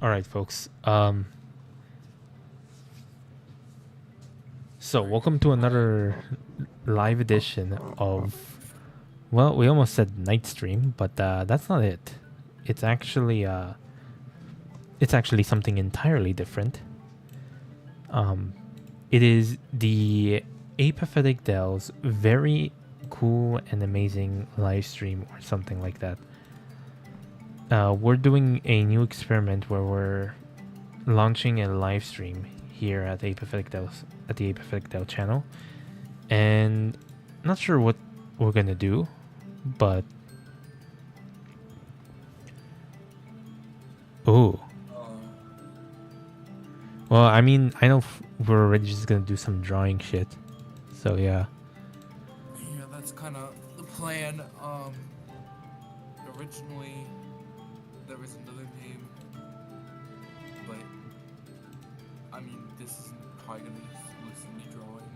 All right, folks. So welcome to another live edition of, well, we almost said night stream, but that's not it. It's actually something entirely different. It is the ApatheticDELL's very cool and amazing live stream or something like that. We're doing a new experiment where we're launching a live stream here at the ApatheticDELL channel, and not sure what we're gonna do, but oh, well, I mean, I know we're already just gonna do some drawing shit, so yeah. Yeah, that's kind of the plan. Originally there was another name, but I mean, this isn't probably gonna be exclusively drawing.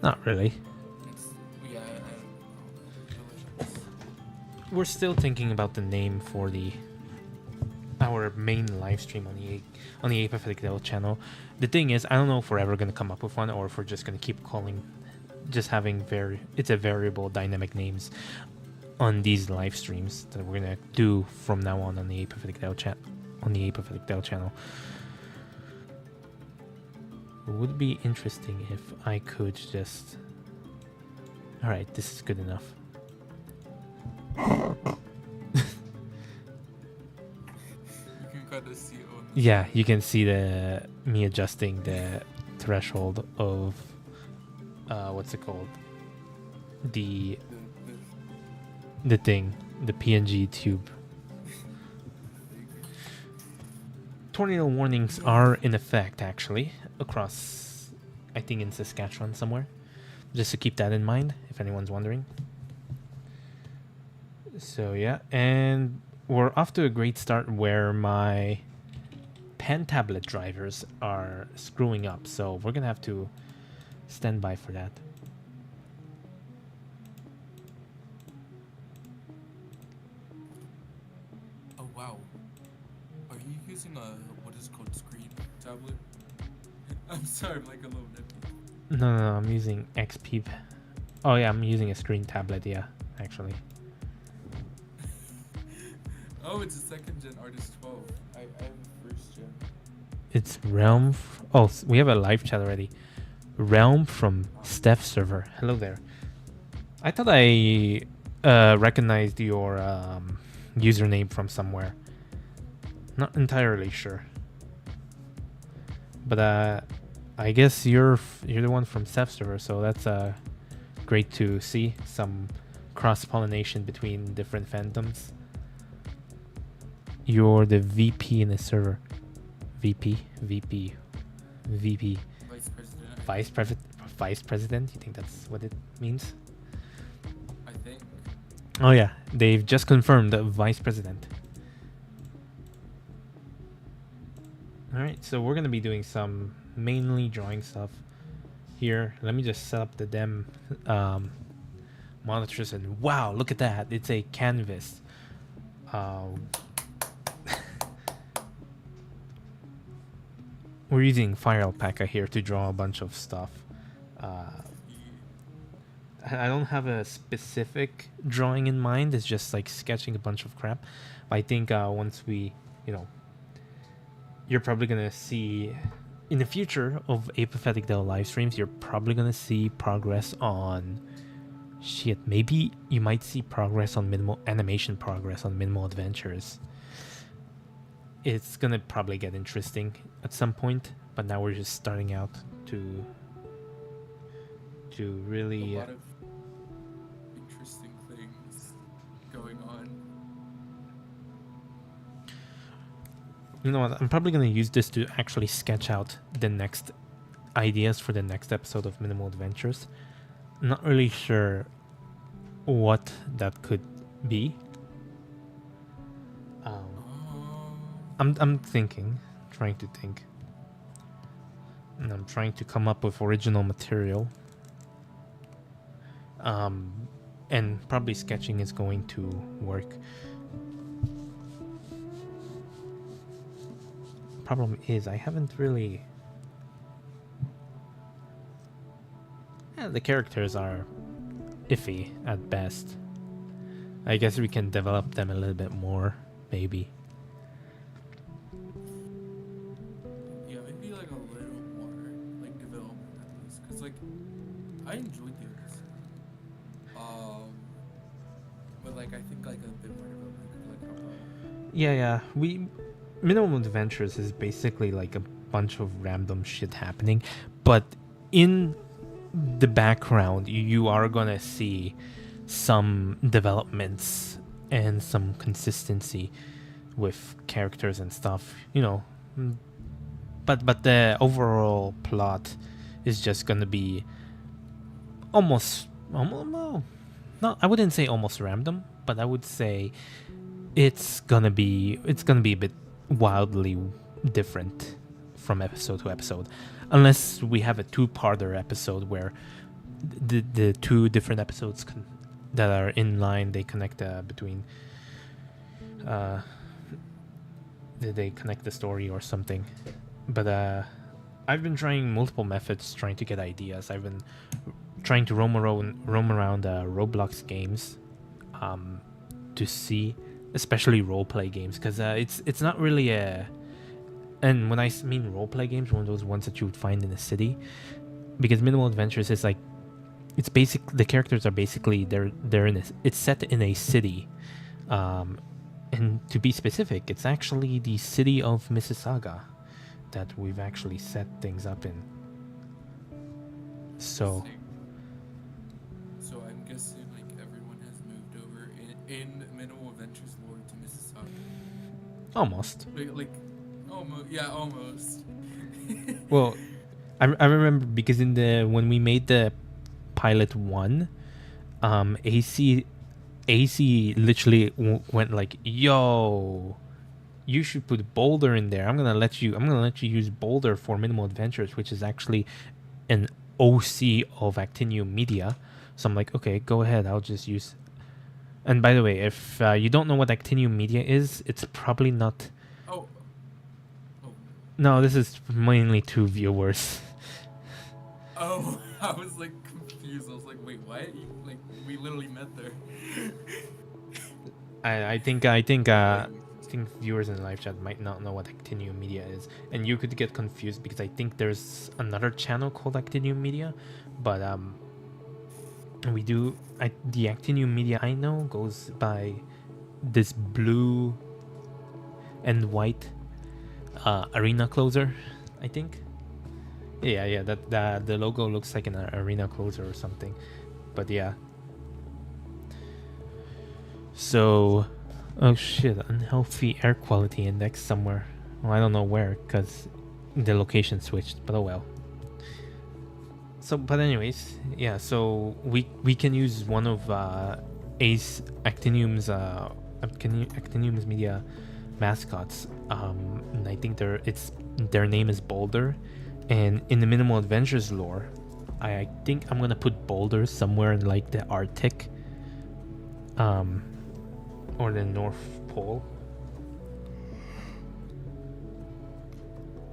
Not really. Yeah, We're still thinking about the name for our main live stream on the ApatheticDELL channel. The thing is, I don't know if we're ever gonna come up with one, or if we're just gonna keep having variable dynamic names on these live streams that we're gonna do from now on the ApatheticDELL channel. It would be interesting if I could just... Alright, this is good enough. you can kind of see it on the Yeah, you can see me adjusting the threshold of what's it called? The PNG tube. Tornado warnings are in effect, actually, across, I think, in Saskatchewan somewhere. Just to keep that in mind, if anyone's wondering. So yeah, and we're off to a great start where my pen tablet drivers are screwing up, so we're gonna have to stand by for that. Oh wow, are you using what is called screen tablet? I'm sorry, I'm like a little bit. No, I'm using XP. Oh yeah, I'm using a screen tablet, yeah, actually. Oh, it's a second gen Artist 12. I have a first gen. It's Realm. We have a live chat already. Realm from Steph server. Hello there. I thought I recognized your username from somewhere. Not entirely sure. But I guess you're the one from Steph server, so that's great to see some cross-pollination between different fandoms. You're the VP in the server. VP. Vice President. Vice President? You think that's what it means? I think. Oh yeah, they've just confirmed the Vice President. Alright, so we're gonna be doing some mainly drawing stuff here. Let me just set up the dem monitors, and wow, look at that. It's a canvas. We're using Fire Alpaca here to draw a bunch of stuff. I don't have a specific drawing in mind. It's just like sketching a bunch of crap. But I think once we, you're probably going to see in the future of ApatheticDELL live streams, you're probably going to see progress on... Shit, maybe you might see progress on minimal adventures. It's gonna probably get interesting at some point, but now we're just starting out to really a lot of interesting things going on. You know what, I'm probably gonna use this to actually sketch out the next ideas for the next episode of Minimal Adventures. I'm not really sure what that could be. I'm trying to think. And I'm trying to come up with original material. And probably sketching is going to work. problem is I haven't really. Yeah, the characters are iffy at best. I guess we can develop them a little bit more, maybe. Yeah, maybe like a little more like development at least, cause like I enjoyed the others. But like I think like a bit more development could like help out. Yeah. Minimum Adventures is basically like a bunch of random shit happening, but in the background you are gonna see some developments and some consistency with characters and stuff, but the overall plot is just gonna be almost no, I wouldn't say almost random, but I would say it's gonna be a bit wildly different from episode to episode, unless we have a two-parter episode where the two different episodes that are in line, they connect between they connect the story or something. But I've been trying multiple methods trying to get ideas. I've been trying to roam around Roblox games to see, especially roleplay games, because it's not really and when I mean roleplay games, one of those ones that you would find in a city, because Minimal Adventures is like, it's basic. The characters are basically they're in it's set in a city, and to be specific, it's actually the city of Mississauga that we've actually set things up in. So I'm guessing like everyone has moved over in Minimal Adventures lore to Mississauga. almost. Like almost, yeah, almost. Well, I remember because when we made the pilot 1, AC literally went like, "Yo, you should put Boulder in there. I'm gonna let you use Boulder for Minimal Adventures, which is actually an OC of Actinium Media." So I'm like, okay, go ahead. I'll just use. And by the way, if you don't know what Actinium Media is, it's probably not. Oh. No, this is mainly to viewers. Oh, I was like confused. I was like, wait, what? Like, we literally met there. I think viewers in the live chat might not know what Actinium Media is, and you could get confused because I think there's another channel called Actinium Media, but the Actinium Media I know goes by this blue and white arena closer, I think. Yeah, that the logo looks like an arena closer or something, but yeah. So, oh shit, unhealthy air quality index somewhere. Well, I don't know where because the location switched, but oh well. So, but anyways, yeah. So we can use one of Ace Actinium's Actinium's media mascots. And I think their name is Boulder, and in the Minimal Adventures lore, I think I'm gonna put Boulder somewhere in like the Arctic, or the North Pole.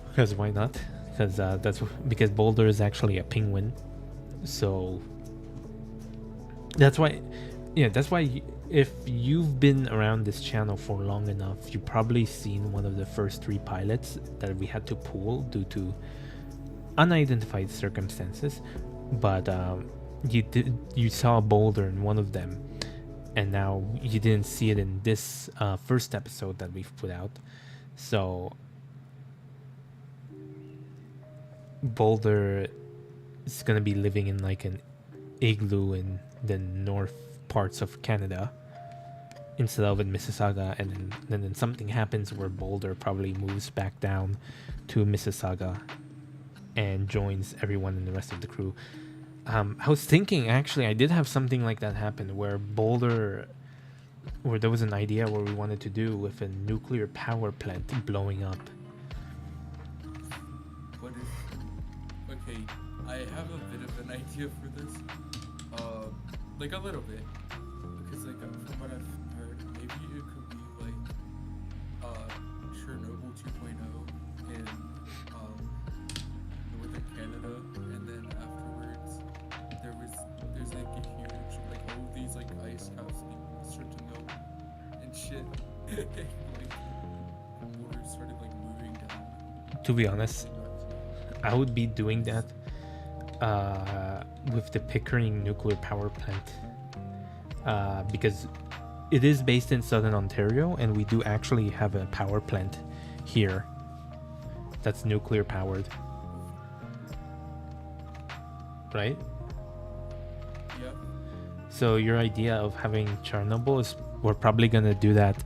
Because why not? Because Boulder is actually a penguin, so that's why. Yeah, that's why. If you've been around this channel for long enough, you've probably seen one of the first 3 pilots that we had to pull due to unidentified circumstances. But you saw Boulder in one of them, and now you didn't see it in this first episode that we've put out. So Boulder is gonna be living in like an igloo in the north parts of Canada instead of in Mississauga, and then something happens where Boulder probably moves back down to Mississauga and joins everyone in the rest of the crew. I was thinking, actually, I did have something like that happen where there was an idea where we wanted to do with a nuclear power plant blowing up. What if? Okay, I have a bit of an idea for this. Like a little bit, because like from what I've heard, maybe it could be like Chernobyl 2.0, in northern Canada, and then afterwards there's like a huge like all of these like ice caps start to melt and shit, and like water started like moving down. To be honest, I would be doing that with the Pickering nuclear power plant because it is based in southern Ontario, and we do actually have a power plant here that's nuclear powered, right? Yeah. So your idea of having Chernobyl is we're probably gonna do that.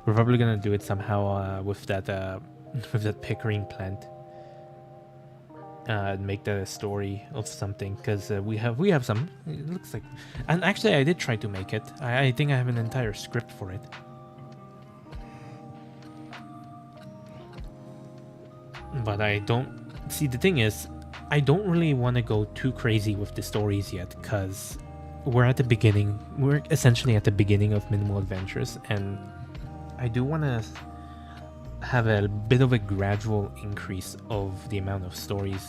We're probably gonna do it somehow with that Pickering plant. Make that a story of something, because we have some. It looks like, and actually I did try to make it. I think I have an entire script for it, but I don't see. The thing is, I don't really want to go too crazy with the stories yet, because we're at the beginning. We're essentially at the beginning of Minimal Adventures, and I do want to have a bit of a gradual increase of the amount of stories,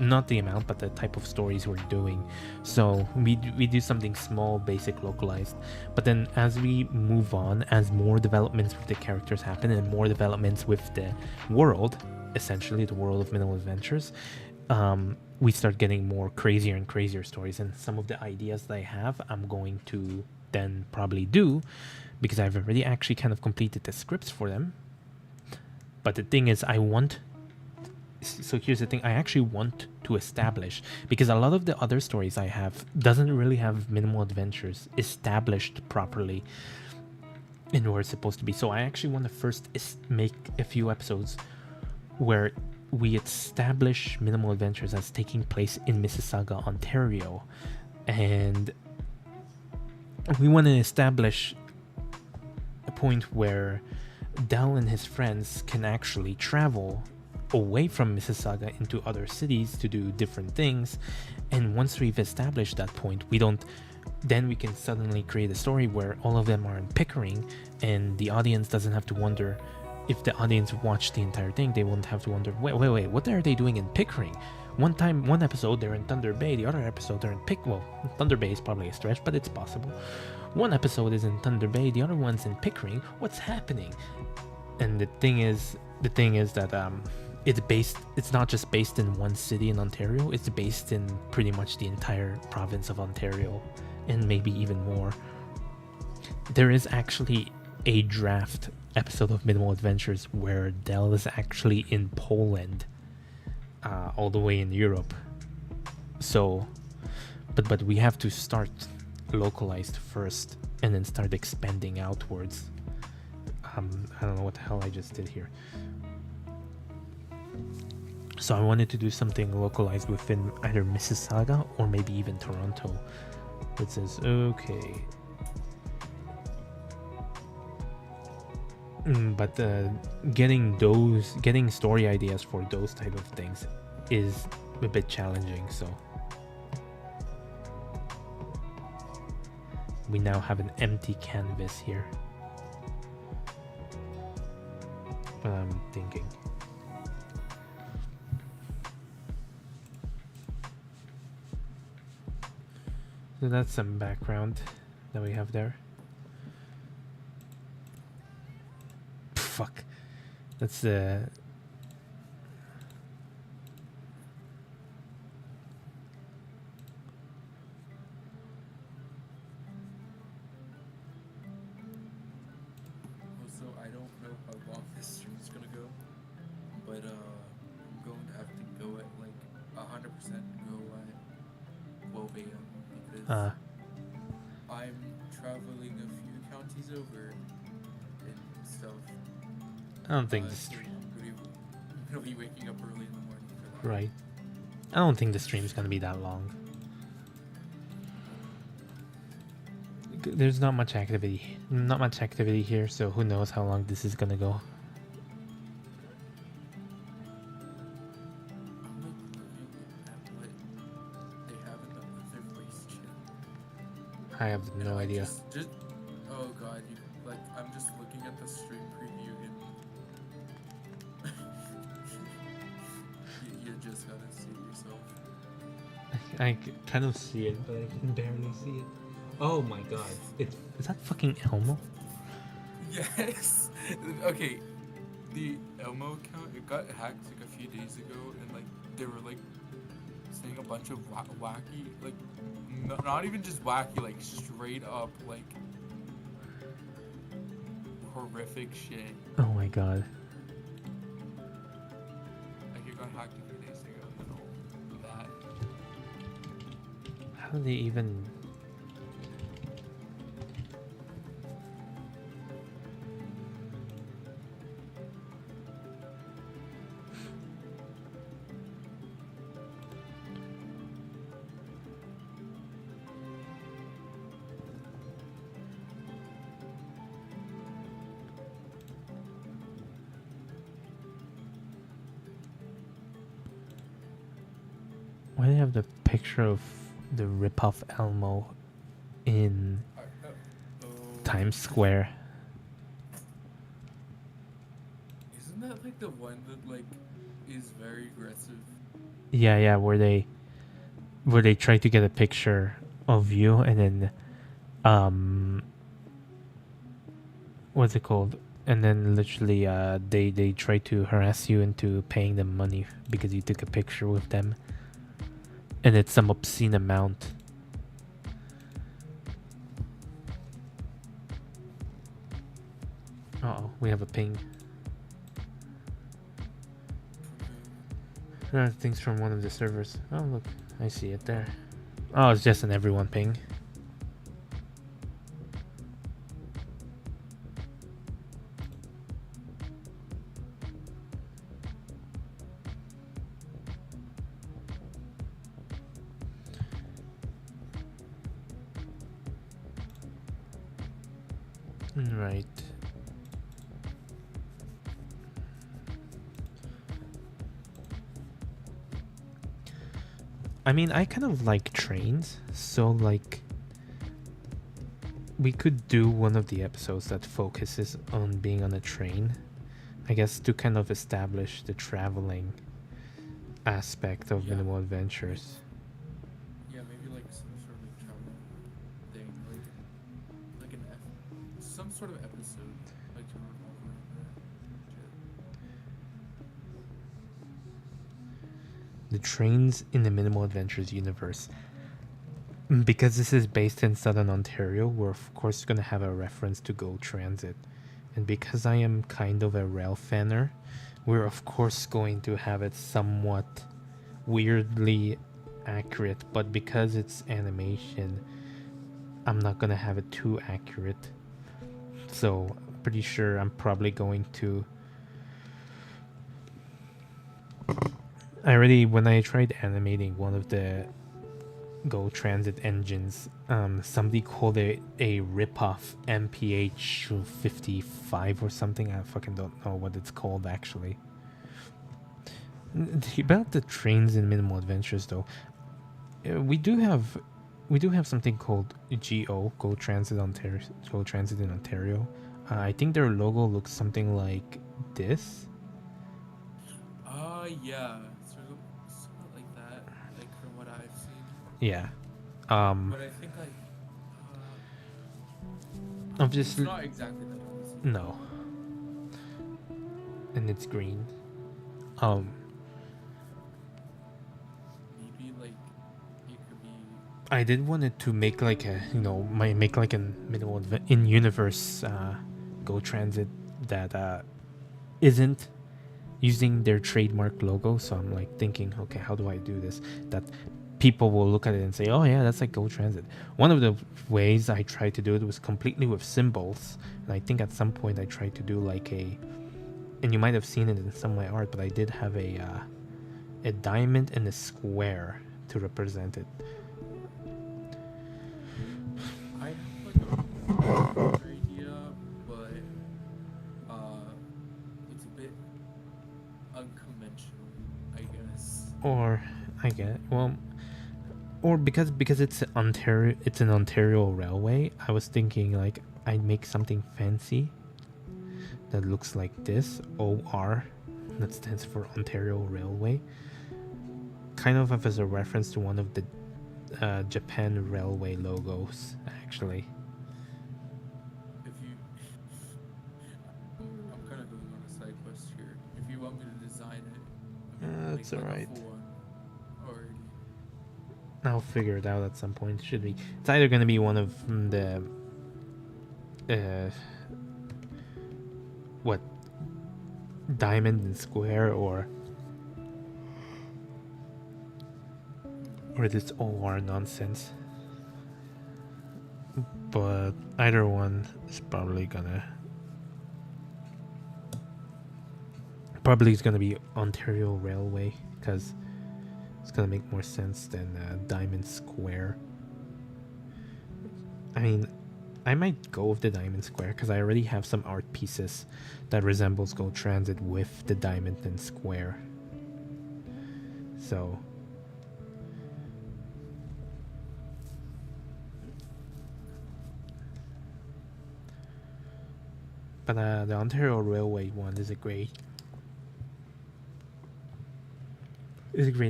not the amount, but the type of stories we're doing. So we do something small, basic, localized, but then as we move on, as more developments with the characters happen and more developments with the world, essentially the world of Minimal Adventures, we start getting more crazier and crazier stories. And some of the ideas that I have, I'm going to then probably do, because I've already actually kind of completed the scripts for them. But the thing is, so here's the thing, I actually want to establish, because a lot of the other stories I have doesn't really have Minimal Adventures established properly in where it's supposed to be. So I actually want to first make a few episodes where we establish Minimal Adventures as taking place in Mississauga, Ontario. And we want to establish a point where Dell and his friends can actually travel away from Mississauga into other cities to do different things. And once we've established that point, then we can suddenly create a story where all of them are in Pickering, and the audience doesn't have to wonder. If the audience watched the entire thing, they won't have to wonder, wait, what are they doing in Pickering? One episode they're in Thunder Bay, the other episode they're in Thunder Bay is probably a stretch, but it's possible. One episode is in Thunder Bay, the other one's in Pickering. What's happening? And the thing is that it's not just based in one city in Ontario, it's based in pretty much the entire province of Ontario, and maybe even more. There is actually a draft episode of Minimal Adventures where Dell is actually in Poland, all the way in Europe. So, but we have to start localized first and then start expanding outwards. I don't know what the hell I just did here. So I wanted to do something localized within either Mississauga or maybe even Toronto. It says, okay. But getting story ideas for those type of things is a bit challenging, so we now have an empty canvas here. But I'm thinking, so that's some background that we have there. Fuck, that's the Also, I don't know how long this stream is gonna go, but I'm going to have to go at like 100% go at 12 a.m. because I'm traveling a few counties over and stuff. I don't think So I'm gonna be waking up early in the morning for that. right. I don't think the stream's gonna be that long. There's not much activity here, so who knows how long this is gonna go. I'm like looking at what they have in the other voice chat. I have no idea. Just oh god, I'm just looking at the stream preview and just gotta see it yourself. I kind of see it, but I can barely see it. Oh my god. Is that fucking Elmo? Yes. Okay. The Elmo account, it got hacked like a few days ago, and like they were like saying a bunch of wacky, like not even just wacky, like straight up like horrific shit. Oh my god. Like it got hacked a few days ago and all that. How do they even... Why do they have the picture of the rip-off Elmo in Times Square? Isn't that like the one that like is very aggressive? Yeah, where they try to get a picture of you and then what's it called? And then literally they try to harass you into paying them money because you took a picture with them. And it's some obscene amount. Uh-oh, we have a ping. Things from one of the servers. Oh, look, I see it there. Oh, it's just an everyone ping. Right. I mean, I kind of like trains, so like we could do one of the episodes that focuses on being on a train, I guess, to kind of establish the traveling aspect of Minimal Adventures. Yeah, maybe like some sort of travel thing, like some sort of episode, like to revolve around The trains in the Minimal Adventures universe. Because this is based in Southern Ontario, we're of course going to have a reference to GO Transit. And because I am kind of a rail fanner, we're of course going to have it somewhat weirdly accurate. But because it's animation, I'm not going to have it too accurate. So I'm pretty sure I'm probably going to... when I tried animating one of the GO Transit engines, somebody called it a rip-off MPH 55 or something. I fucking don't know what it's called actually. About the trains in Minimal Adventures though, we do have something called GO Transit Ontario. GO Transit in Ontario. I think their logo looks something like this. yeah, sort of like that, like from what I've seen. Yeah. But I think like obviously it's not exactly that obviously. No. And it's green. Maybe like it could be. I did want it to make like a make like a minimal in universe GO Transit that isn't using their trademark logo. So I'm like thinking, okay, how do I do this that people will look at it and say, oh yeah, that's like GO Transit. One of the ways I tried to do it was completely with symbols, and I think at some point I tried to do like and you might have seen it in some of my art, but I did have a diamond and a square to represent it. I have like a idea, but it's a bit unconventional, I guess. Or I get or because it's Ontario, it's an Ontario railway. I was thinking like I'd make something fancy that looks like this OR, that stands for Ontario Railway. kind of as a reference to one of the Japan Railway logos, actually. If you, I'm kind of going on a side quest here. If you want me to design it, That's alright. a full one already. I'll figure it out at some point. Should be. It's either gonna be one of the what, diamond and square, or this OR nonsense. But either one is probably gonna be Ontario Railway, because it's gonna make more sense than Diamond Square. I mean, I might go with the Diamond Square because I already have some art pieces that resembles Go Transit with the diamond and square. So but the Ontario Railway one is a great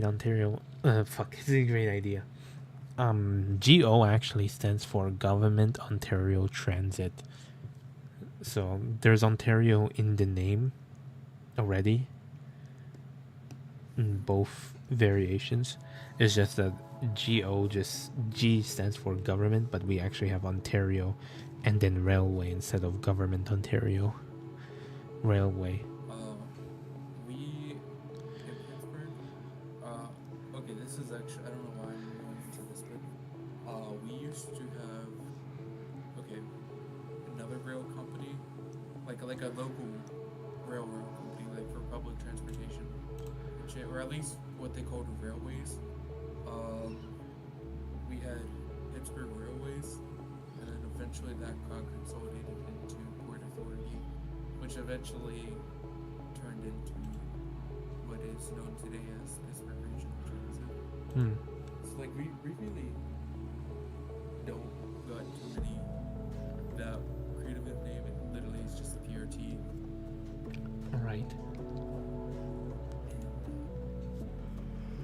Ontario it's a great idea. GO actually stands for Government Ontario Transit. So there's Ontario in the name already, in both variations. It's just that G stands for government, but we actually have Ontario and then railway instead of Government Ontario Railway. We in Pittsburgh. Okay, this is actually, I don't know why I'm going into this, but we used to have another rail company, like a local railroad company, like for public transportation, or at least what they called railways. We had Pittsburgh Railways, and then eventually that got consolidated into Port Authority, which eventually turned into what is known today as Pittsburgh Regional Transit. So like we really don't got too many that creative in name. It literally is just PRT. Right.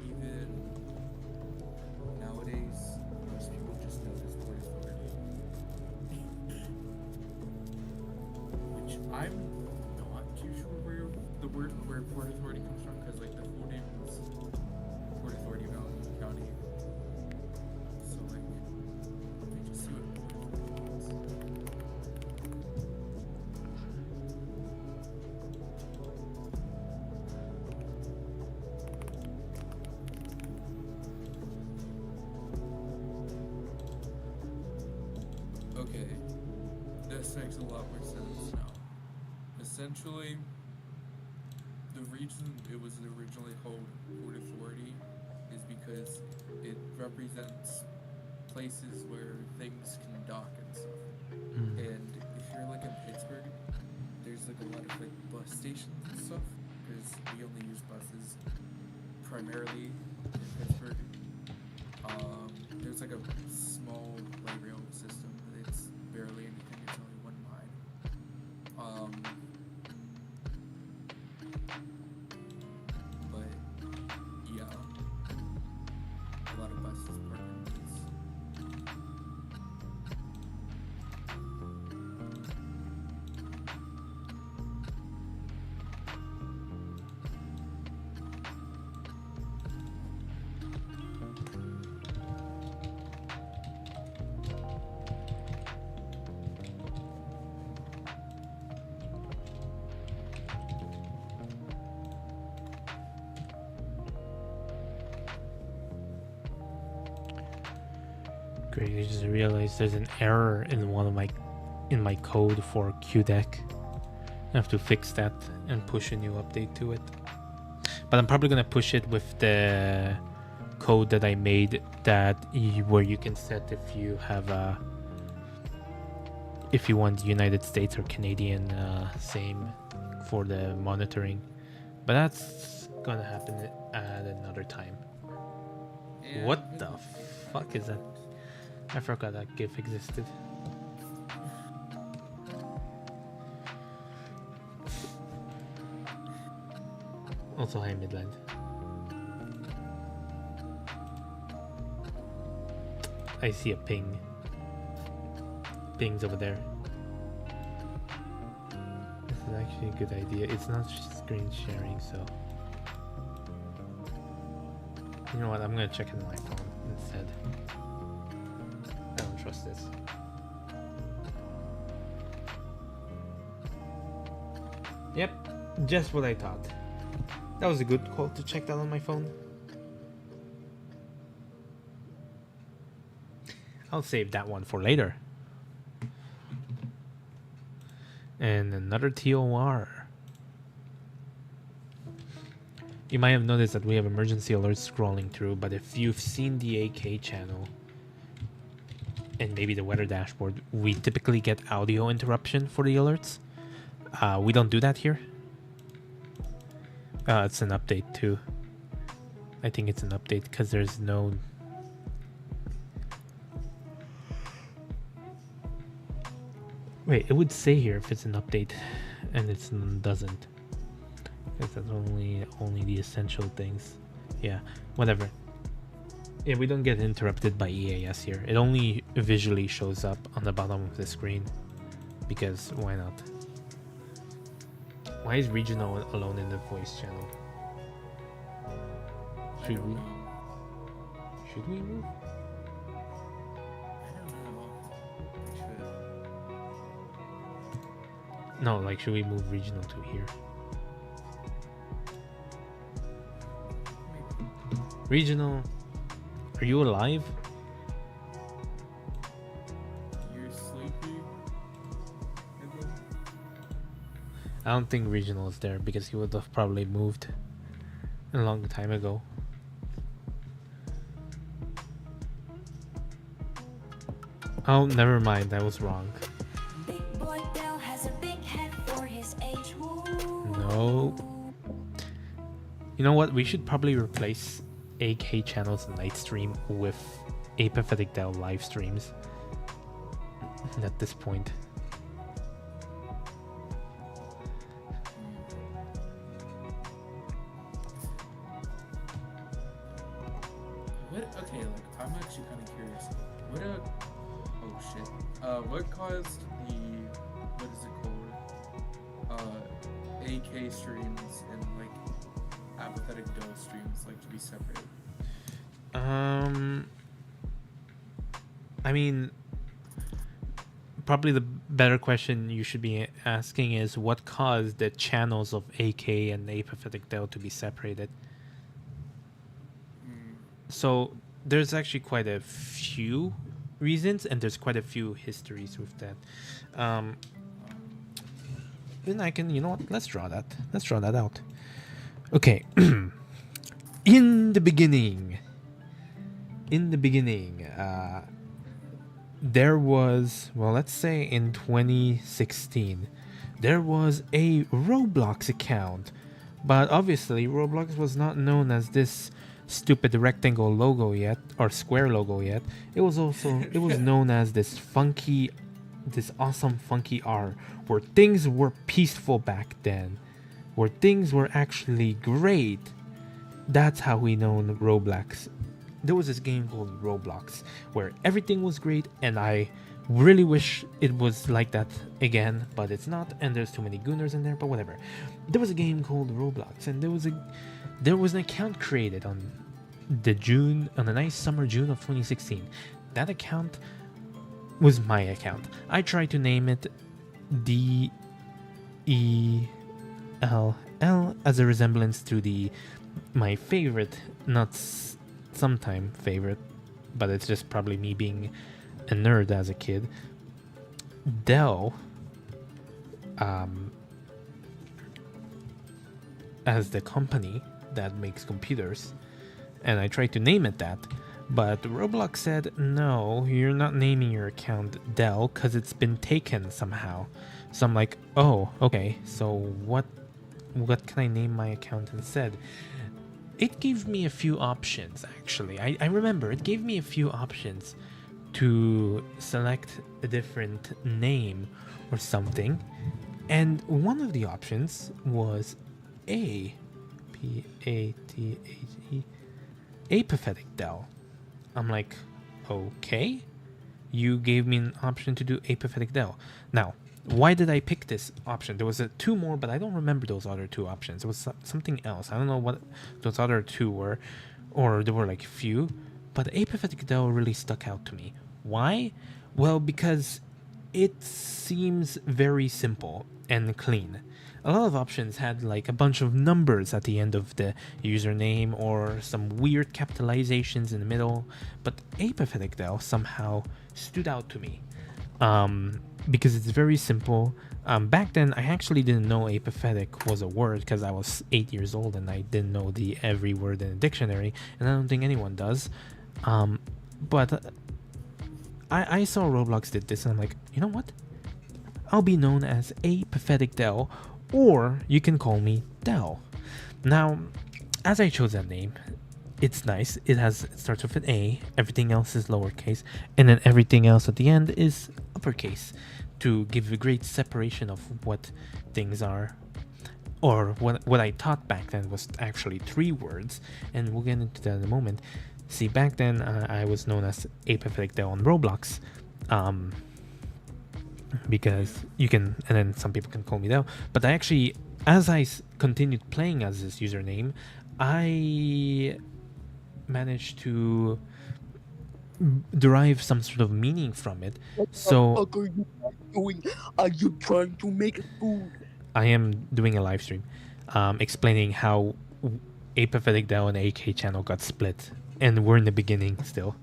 Even nowadays, most people just know this Port Authority, which I'm not too sure where Port Authority comes from, because like the full name is Port Authority Mountain County. So like, let me just see what Port Authority is. Okay, this makes a lot more sense now. Essentially, the reason it was originally called Port Authority is because it represents places where things can dock and stuff. And if you're like in Pittsburgh, there's like a lot of like bus stations and stuff, because we only use buses primarily in Pittsburgh. There's like a small light rail system, but it's barely anything. It's only one line. But yeah, a lot of buses park in this. Great, I just realized there's an error in my code for QDEC. I have to fix that and push a new update to it. But I'm probably gonna push it with the code that I made where you can set if you want United States or Canadian same for the monitoring. But that's gonna happen at another time. And What the fuck is that? I forgot that GIF existed. Also, hi Midland. I see a ping. Pings over there. This is actually a good idea. It's not screen sharing, so... You know what? I'm gonna check it on my phone instead. I don't trust this. Yep, just what I thought. That was a good call to check that on my phone. I'll save that one for later. And another TOR. You might have noticed that we have emergency alerts scrolling through, but if you've seen the AK channel and maybe the weather dashboard, we typically get audio interruption for the alerts. We don't do that here. It's an update too. I think it's an update because there's no... Wait, it would say here if it's an update, and it doesn't. Because that's only the essential things. Yeah, whatever. Yeah, we don't get interrupted by EAS here. It only visually shows up on the bottom of the screen. Because why not? Why is regional alone in the voice channel? Should we? Should we move? No, like, should we move regional to here? Regional, are you alive? You're sleepy? I don't think regional is there because he would have probably moved a long time ago. Oh, never mind, I was wrong. Big boy Dell has a big head for his age. No. You know what? We should probably replace AK channels night stream with ApatheticDELL live streams at this point. What? Okay, like, I'm actually kind of curious. Oh shit. What caused the, what is it called? AK streams and like ApatheticDELL streams like to be separated? I mean, probably the better question you should be asking is what caused the channels of AK and ApatheticDELL to be separated. So there's actually quite a few reasons, and there's quite a few histories with that. Then I can, you know what? Let's draw that. Let's draw that out. Okay. In the beginning, there was, well, let's say in 2016, there was a Roblox account, but obviously Roblox was not known as this stupid rectangle logo yet, or square logo yet. It was known as this awesome funky R, where things were peaceful back then, where things were actually great. That's how we know Roblox. There was this game called Roblox where everything was great, and I really wish it was like that again, but it's not, and there's too many gooners in there, but whatever. There was a game called Roblox, and there was an account created on a nice summer June of 2016. That account was my account. I tried to name it DELL as a resemblance to my favorite, not sometime favorite, but it's just probably me being a nerd as a kid, Dell, as the company that makes computers, and I tried to name it that, but Roblox said, no, you're not naming your account Dell because it's been taken somehow. So I'm like, oh, okay, so what can I name my account instead? It gave me a few options, actually. I remember it gave me a few options to select a different name or something, and one of the options was APATHE, ApatheticDELL. I'm like, okay, you gave me an option to do ApatheticDELL. Now, why did I pick this option? There was two more, but I don't remember those other two options. It was something else. I don't know what those other two were, or there were like few, but ApatheticDELL really stuck out to me. Why? Well, because it seems very simple and clean. A lot of options had like a bunch of numbers at the end of the username or some weird capitalizations in the middle, but ApatheticDELL somehow stood out to me. Because it's very simple. Back then, I actually didn't know apathetic was a word because I was 8 years old and I didn't know every word in the dictionary, and I don't think anyone does. But I saw Roblox did this, and I'm like, you know what? I'll be known as ApatheticDELL, or you can call me Dell. Now, as I chose that name, it's nice. It starts with an A, everything else is lowercase, and then everything else at the end is uppercase to give a great separation of what things are. Or what I thought back then was actually 3 words, and we'll get into that in a moment. See, back then I was known as ApatheticDELL on Roblox, because you can, and then some people can call me Dell. But I actually, as I continued playing as this username, I managed to derive some sort of meaning from it. So what the fuck are you doing? Are you trying to make food? I am doing a live stream explaining how ApatheticDELL and AK channel got split, and we're in the beginning still.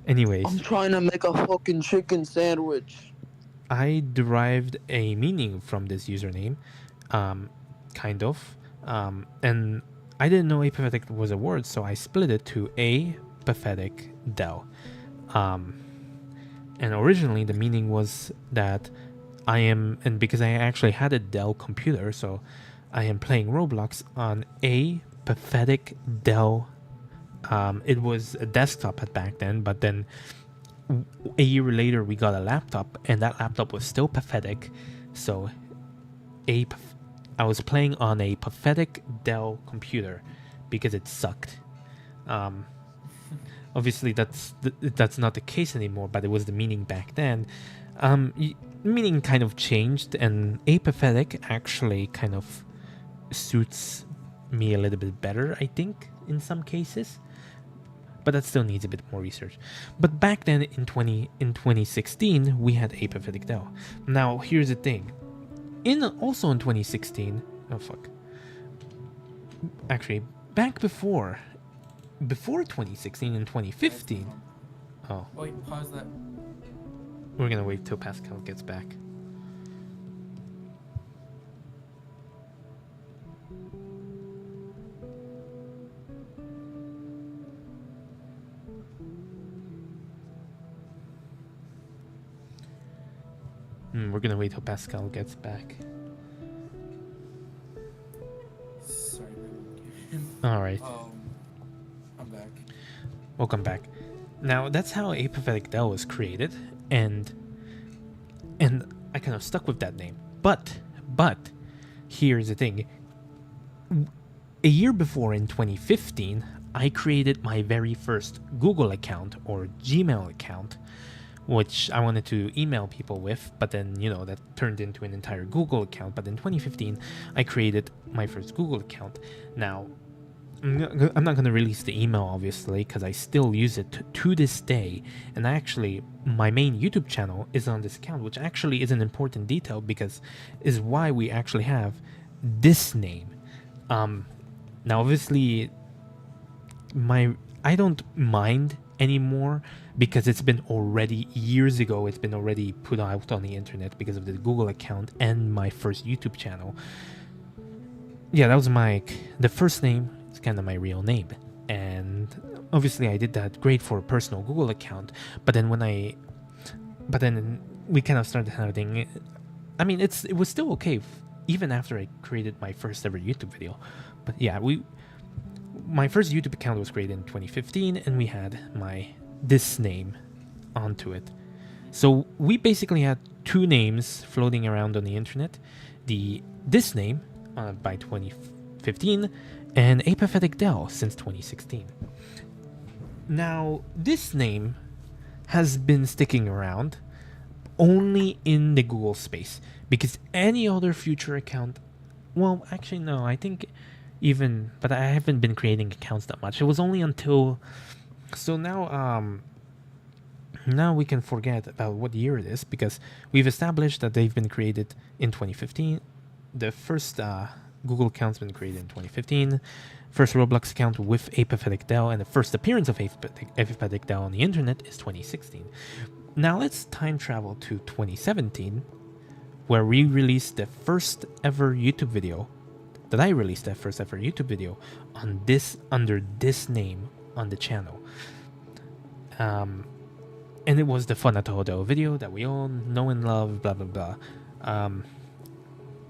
Anyways, I'm trying to make a fucking chicken sandwich. I derived a meaning from this username, kind of, and I didn't know apathetic was a word, so I split it to ApatheticDELL. And originally the meaning was that I am, and because I actually had a Dell computer, so I am playing Roblox on ApatheticDELL. It was a desktop at back then, but then a year later we got a laptop, and that laptop was still pathetic. So I was playing on a pathetic Dell computer because it sucked. Obviously that's not the case anymore, but it was the meaning back then. Meaning kind of changed, and apathetic actually kind of suits me a little bit better, I think, in some cases. But that still needs a bit more research. But back then in 2016, we had ApatheticDELL. Now, here's the thing. Also in 2016, oh fuck. Actually, back before 2016 and 2015. Oh, Wait, pause that. we're gonna wait till Pascal gets back. We're gonna wait till Pascal gets back. Sorry, All right, I'm back. welcome back. Now that's how ApatheticDELL was created, and I kind of stuck with that name. But here's the thing. A year before, in 2015, I created my very first Google account or Gmail account, which I wanted to email people with, but then, that turned into an entire Google account. But in 2015, I created my first Google account. Now, I'm not going to release the email, obviously, because I still use it to this day. And my main YouTube channel is on this account, which actually is an important detail because is why we actually have this name. Now, obviously, I don't mind anymore because it's been already years ago. It's been already put out on the internet because of the Google account and my first YouTube channel. Yeah, that was the first name. It's kind of my real name, and obviously I did that great for a personal Google account. But then we kind of started having. I mean, it was still okay even after I created my first ever YouTube video. But yeah, my first YouTube account was created in 2015, and we had this name onto it. So we basically had 2 names floating around on the internet: this name by 2015, and ApatheticDELL since 2016. Now, this name has been sticking around only in the Google space, because any other future account, well, actually no, I think even, but I haven't been creating accounts that much. It was only until, so now we can forget about what year it is, because we've established that they've been created in 2015. The first Google account's been created in 2015. First Roblox account with ApatheticDELL, and the first appearance of ApatheticDELL on the internet is 2016. Now let's time travel to 2017, where we released the first ever YouTube video. That I released that first ever YouTube video on this, under this name on the channel. And it was the Fun at Hotel video that we all know and love, blah blah blah.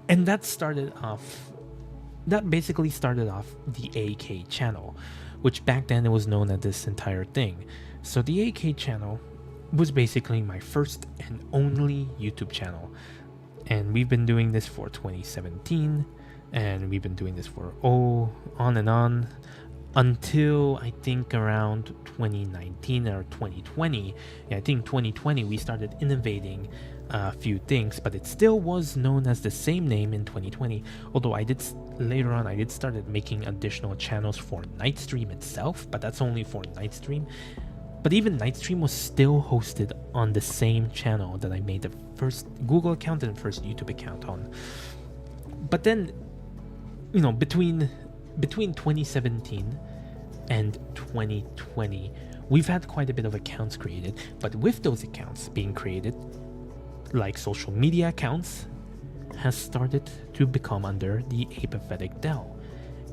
And that basically started off the AK channel, which back then it was known as this entire thing. So the AK channel was basically my first and only YouTube channel. And we've been doing this for 2017, and we've been doing this for on and on until I think around 2019 or 2020. Yeah, I think 2020 we started innovating a few things, but it still was known as the same name in 2020. Although later on I did started making additional channels for Nightstream itself, but that's only for Nightstream. But even Nightstream was still hosted on the same channel that I made the first Google account and first YouTube account on. But then, you know, between 2017 and 2020, we've had quite a bit of accounts created. But with those accounts being created, like social media accounts, has started to become under the ApatheticDELL.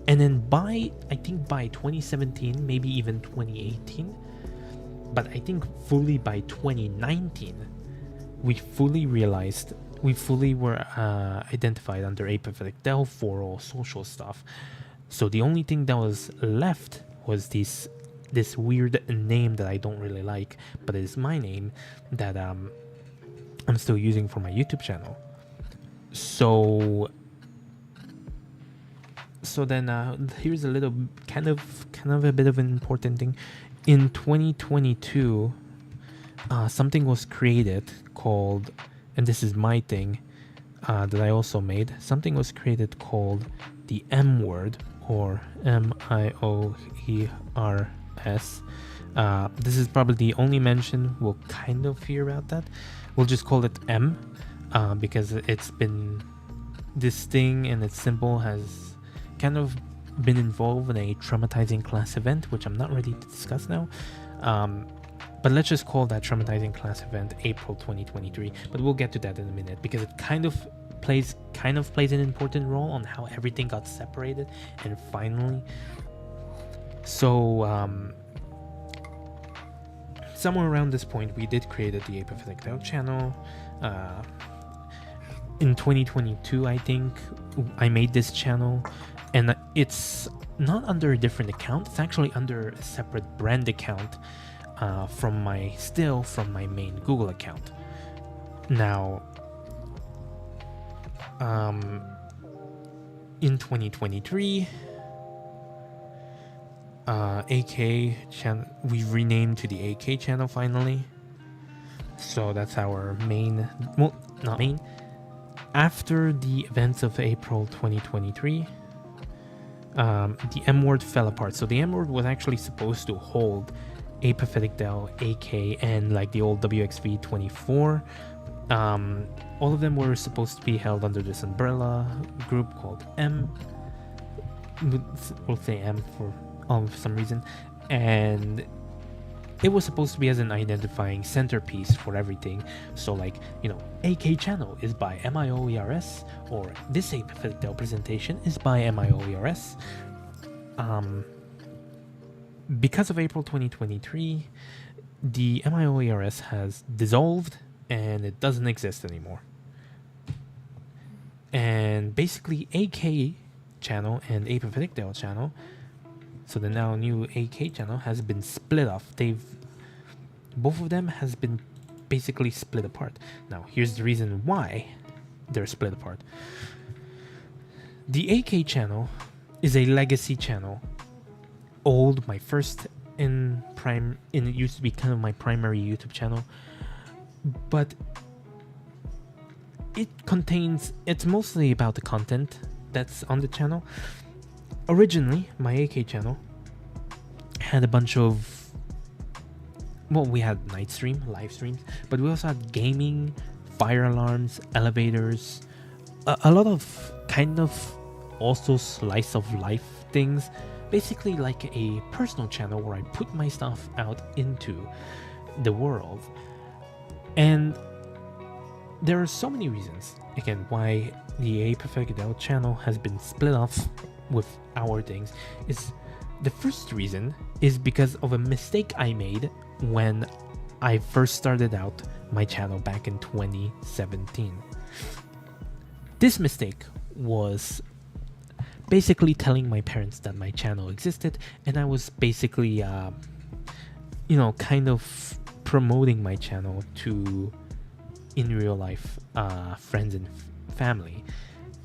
And then by 2017, maybe even 2018, but I think fully by 2019, we fully were identified under ApatheticDELL for all social stuff. So the only thing that was left was this weird name that I don't really like, but it is my name that I'm still using for my YouTube channel. So then here's a little kind of a bit of an important thing. In 2022, something was created called, and this is my thing that I also made. Something was created called the M word, or MIOERS. This is probably the only mention we'll kind of hear about that. We'll just call it M, because it's been, this thing and its symbol has kind of been involved in a traumatizing class event, which I'm not ready to discuss now. But let's just call that traumatizing class event April 2023. But we'll get to that in a minute, because it kind of plays an important role on how everything got separated. And finally, so somewhere around this point, we did create the ApatheticDELL channel. In 2022, I think I made this channel, and it's not under a different account. It's actually under a separate brand account from my main Google account. Now, in 2023, AK channel, we renamed to the AK channel finally. So that's our main, well, not main. After the events of April 2023, the M word fell apart. So the M word was actually supposed to hold ApatheticDELL, AK, and like the old WXV24. All of them were supposed to be held under this umbrella group called M. We'll say M for some reason. And it was supposed to be as an identifying centerpiece for everything. So like, you know, AK channel is by MIOERS, or this ApatheticDELL presentation is by MIOERS. Because of April 2023, the MIOERS has dissolved and it doesn't exist anymore. And basically AK channel and ApatheticDELL channel, so the now new AK channel, has been split off. Both of them has been basically split apart. Now here's the reason why they're split apart. The AK channel is a legacy channel. My first it used to be kind of my primary YouTube channel, but it's mostly about the content that's on the channel. Originally, my AK channel had a bunch of, well, we had live streams, but we also had gaming, fire alarms, elevators, a lot of kind of also slice of life things, basically like a personal channel where I put my stuff out into the world. And there are so many reasons, again, why the ApatheticDELL channel has been split off with our things. The first reason is because of a mistake I made when I first started out my channel back in 2017. This mistake was basically telling my parents that my channel existed, and I was basically, kind of promoting my channel to, in real life, friends and family.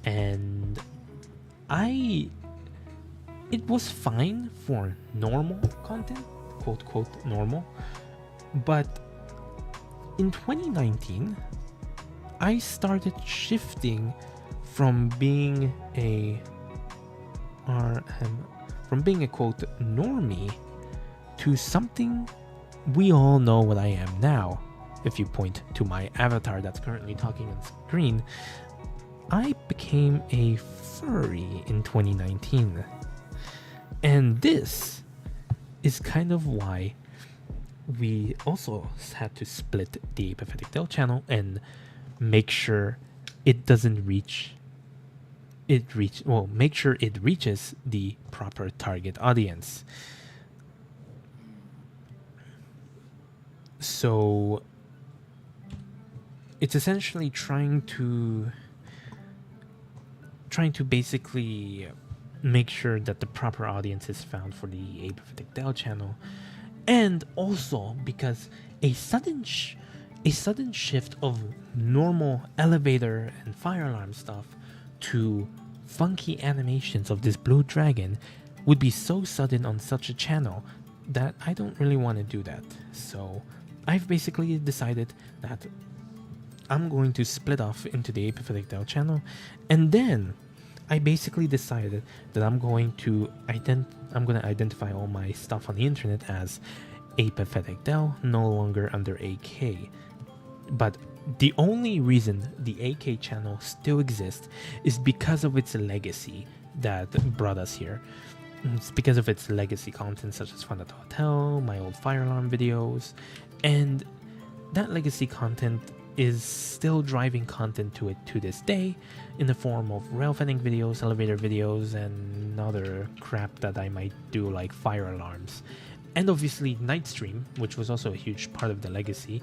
And it was fine for normal content, quote quote normal, but in 2019 I started shifting from being a quote normie to something we all know what I am now. If you point to my avatar that's currently talking on screen, I became a furry in 2019. And this is kind of why we also had to split the ApatheticDELL channel and make sure it doesn't make sure it reaches the proper target audience. So it's essentially trying to basically make sure that the proper audience is found for the ApatheticDELL channel. And also because a sudden shift of normal elevator and fire alarm stuff to funky animations of this blue dragon would be so sudden on such a channel that I don't really want to do that. So I've basically decided that I'm going to split off into the ApatheticDELL channel, and then I basically decided that I'm going to identify all my stuff on the internet as ApatheticDELL, no longer under AK. But the only reason the AK channel still exists is because of its legacy that brought us here. It's because of its legacy content such as Fun at the Hotel, my old fire alarm videos, and that legacy content is still driving content to it to this day in the form of rail fanning videos, elevator videos, and other crap that I might do like fire alarms. And obviously Night Stream, which was also a huge part of the legacy,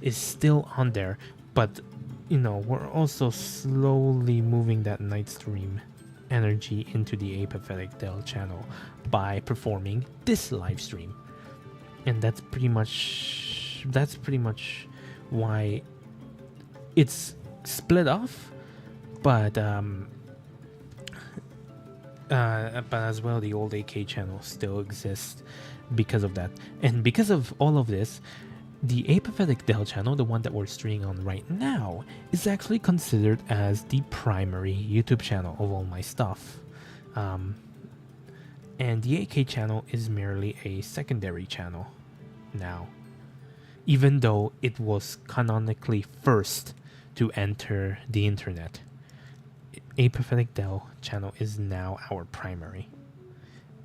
is still on there, but we're also slowly moving that Night Stream energy into the ApatheticDELL channel by performing this live stream. And that's pretty much why it's split off, but as well the old AK channel still exists because of that. And because of all of this, the ApatheticDELL channel, the one that we're streaming on right now, is actually considered as the primary YouTube channel of all my stuff. And the AK channel is merely a secondary channel now, even though it was canonically first to enter the internet. ApatheticDELL channel is now our primary,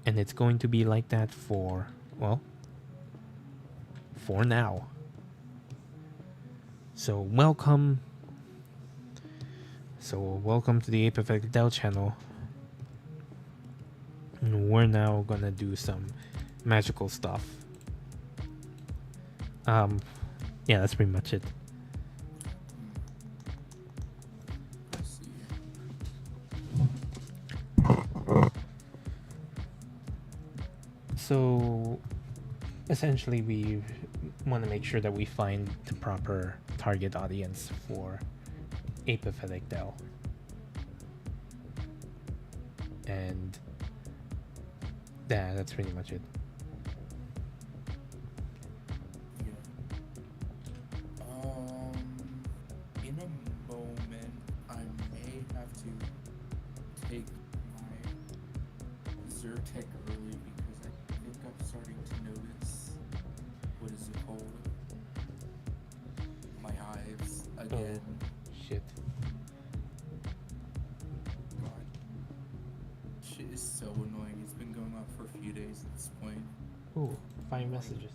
and it's going to be like that for now. So welcome to the ApatheticDELL channel. And we're now gonna do some magical stuff. Yeah, that's pretty much it. I see. So essentially we want to make sure that we find the proper target audience for ApatheticDELL. And that's pretty much it. take my Zyrtec early because I think I'm starting to notice what is it called? My hives again. Shit. God. Shit is so annoying. It's been going on for a few days at this point. Ooh, 5 messages.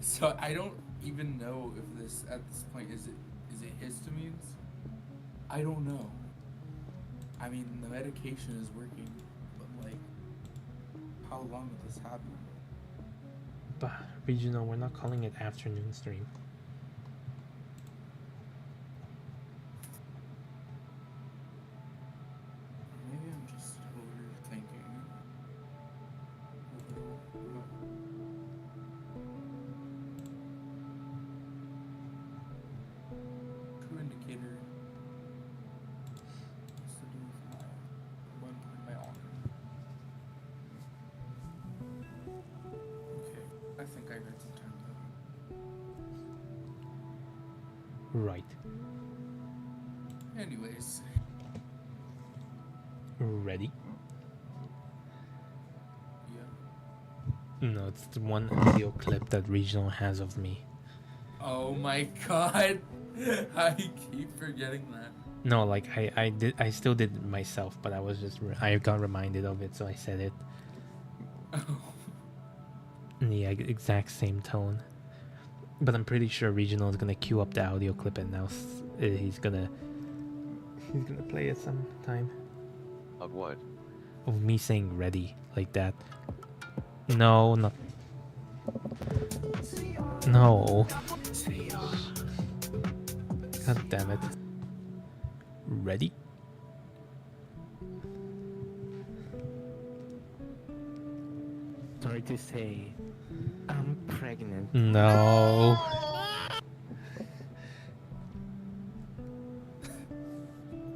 So I don't even know if this at this point is it histamines? I don't know. I mean the medication is working, but like how long would this happen? But regional, we're not calling it afternoon stream. Maybe I'm just overthinking. True indicator has to do with my one point my arm. Okay, I think I got some time though. Right. Anyways. Ready? Yeah. No, it's the one audio clip that regional has of me. Oh my god. I keep forgetting that. No, like I still did it myself, but I was just I got reminded of it, so I said it Oh. in the exact same tone. But I'm pretty sure regional is gonna queue up the audio clip, and now he's gonna play it sometime. Of what? Of me saying ready like that. No, not. No. God damn it. Ready? Sorry to say, I'm pregnant. No.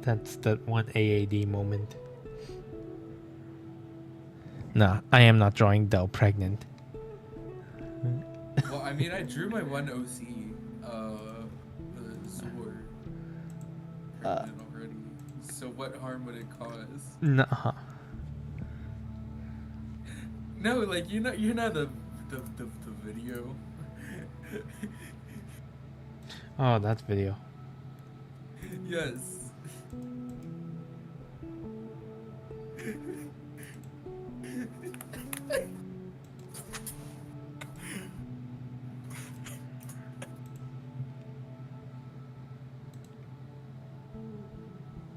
That's that one AAD moment. Nah, I am not drawing Dell pregnant. Well, I mean, I drew my one OC, the Zor, pregnant already. So what harm would it cause? Nah. No, like you know the video. Oh, that video. Yes.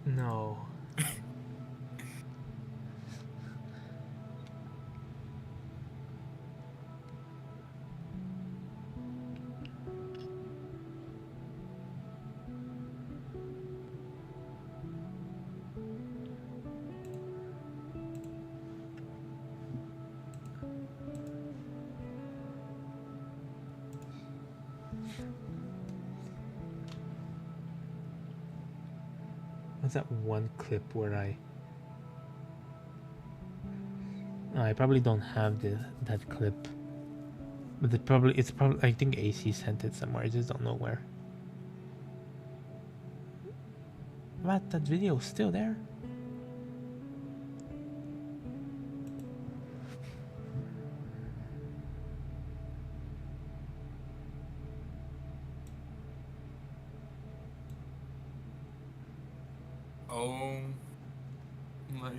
No. What's that one clip where I probably don't have that clip, but it's probably I think AC sent it somewhere. I just don't know where. What? That video is still there? Oh my.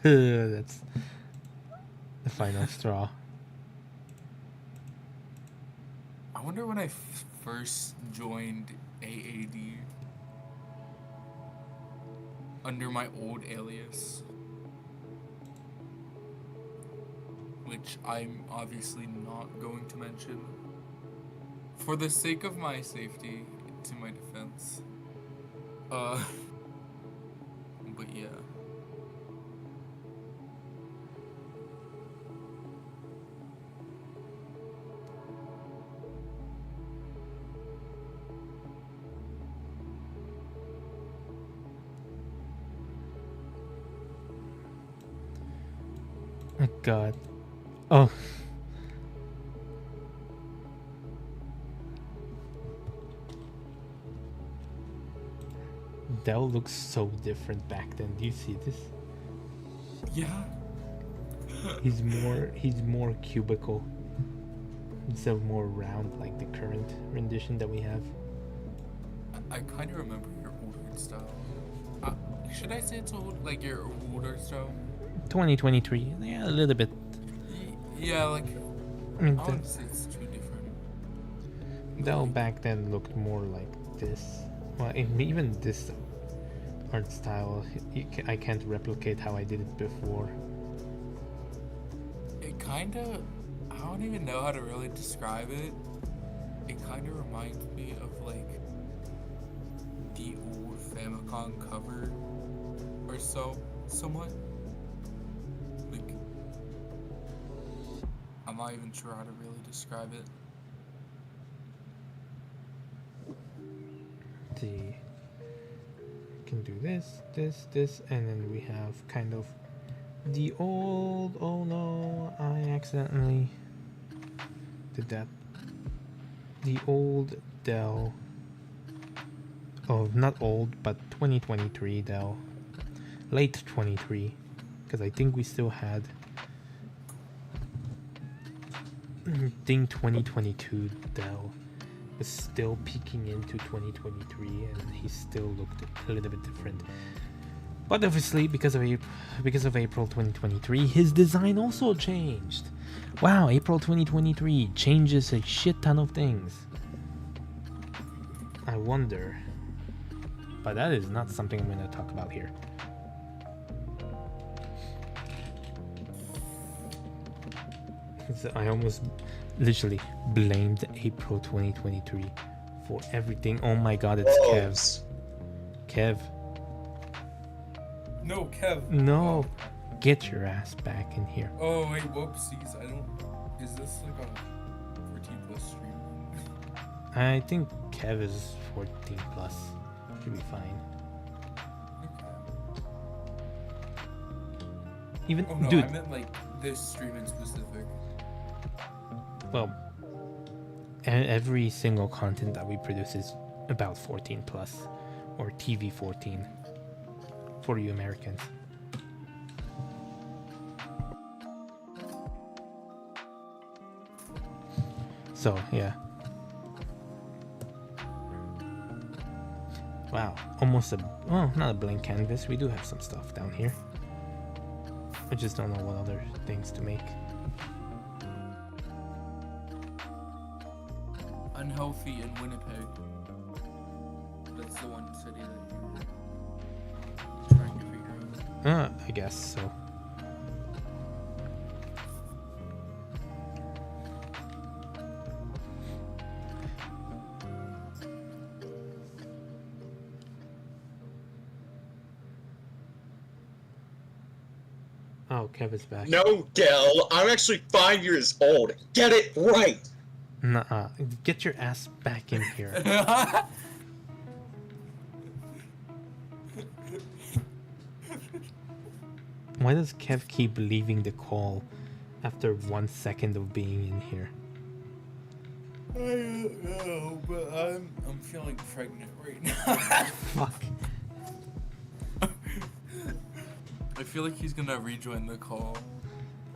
That's the final straw. I wonder when I first joined AAD under my old alias, which I'm obviously not going to mention for the sake of my safety, to my defense. But yeah. Oh God. Oh. Dell looks so different back then. Do you see this? Yeah. He's more cubical instead of more round like the current rendition that we have. I kind of remember your older style. Should I say it's old? Like your older style? 2023, yeah, a little bit. Yeah, like I mean, I wouldn't say it's too different. Dell back then looked more like this. Well, even this art style, I can't replicate how I did it before. It kind of, I don't even know how to really describe it. It kind of reminds me of like the old Famicom cover or so, somewhat. Like, I'm not even sure how to really describe it. See, can do this, and then we have kind of the old. Oh no, I accidentally did that. The old Dell. Oh, not old, but 2023 Dell. Late 23, because I think we still had. I think 2022 Dell was still peeking into 2023, and he still looked a little bit different. But obviously, because of April 2023, his design also changed. Wow, April 2023 changes a shit ton of things. I wonder, but that is not something I'm going to talk about here. So I almost literally blamed April 2023 for everything. Oh my god, it's Kev. Kev. No, Kev. No. Get your ass back in here. Oh, wait, whoopsies. I don't. Is this like a 14 plus stream? I think Kev is 14 plus. Should be fine. Okay. Even Oh no, dude. I meant like this stream in specific. Well, every single content that we produce is about 14 plus, or TV 14 for you Americans. So yeah. Wow, almost not a blank canvas. We do have some stuff down here. I just don't know what other things to make. Unhealthy in Winnipeg. That's the one city that you're trying to figure out. I guess so. Oh, Kevin's back. No, Dell, I'm actually 5 years old. Get it right. Nuh-uh. Get your ass back in here. Why does Kev keep leaving the call after 1 second of being in here? I don't know, but I'm feeling pregnant right now. Fuck. I feel like he's gonna rejoin the call.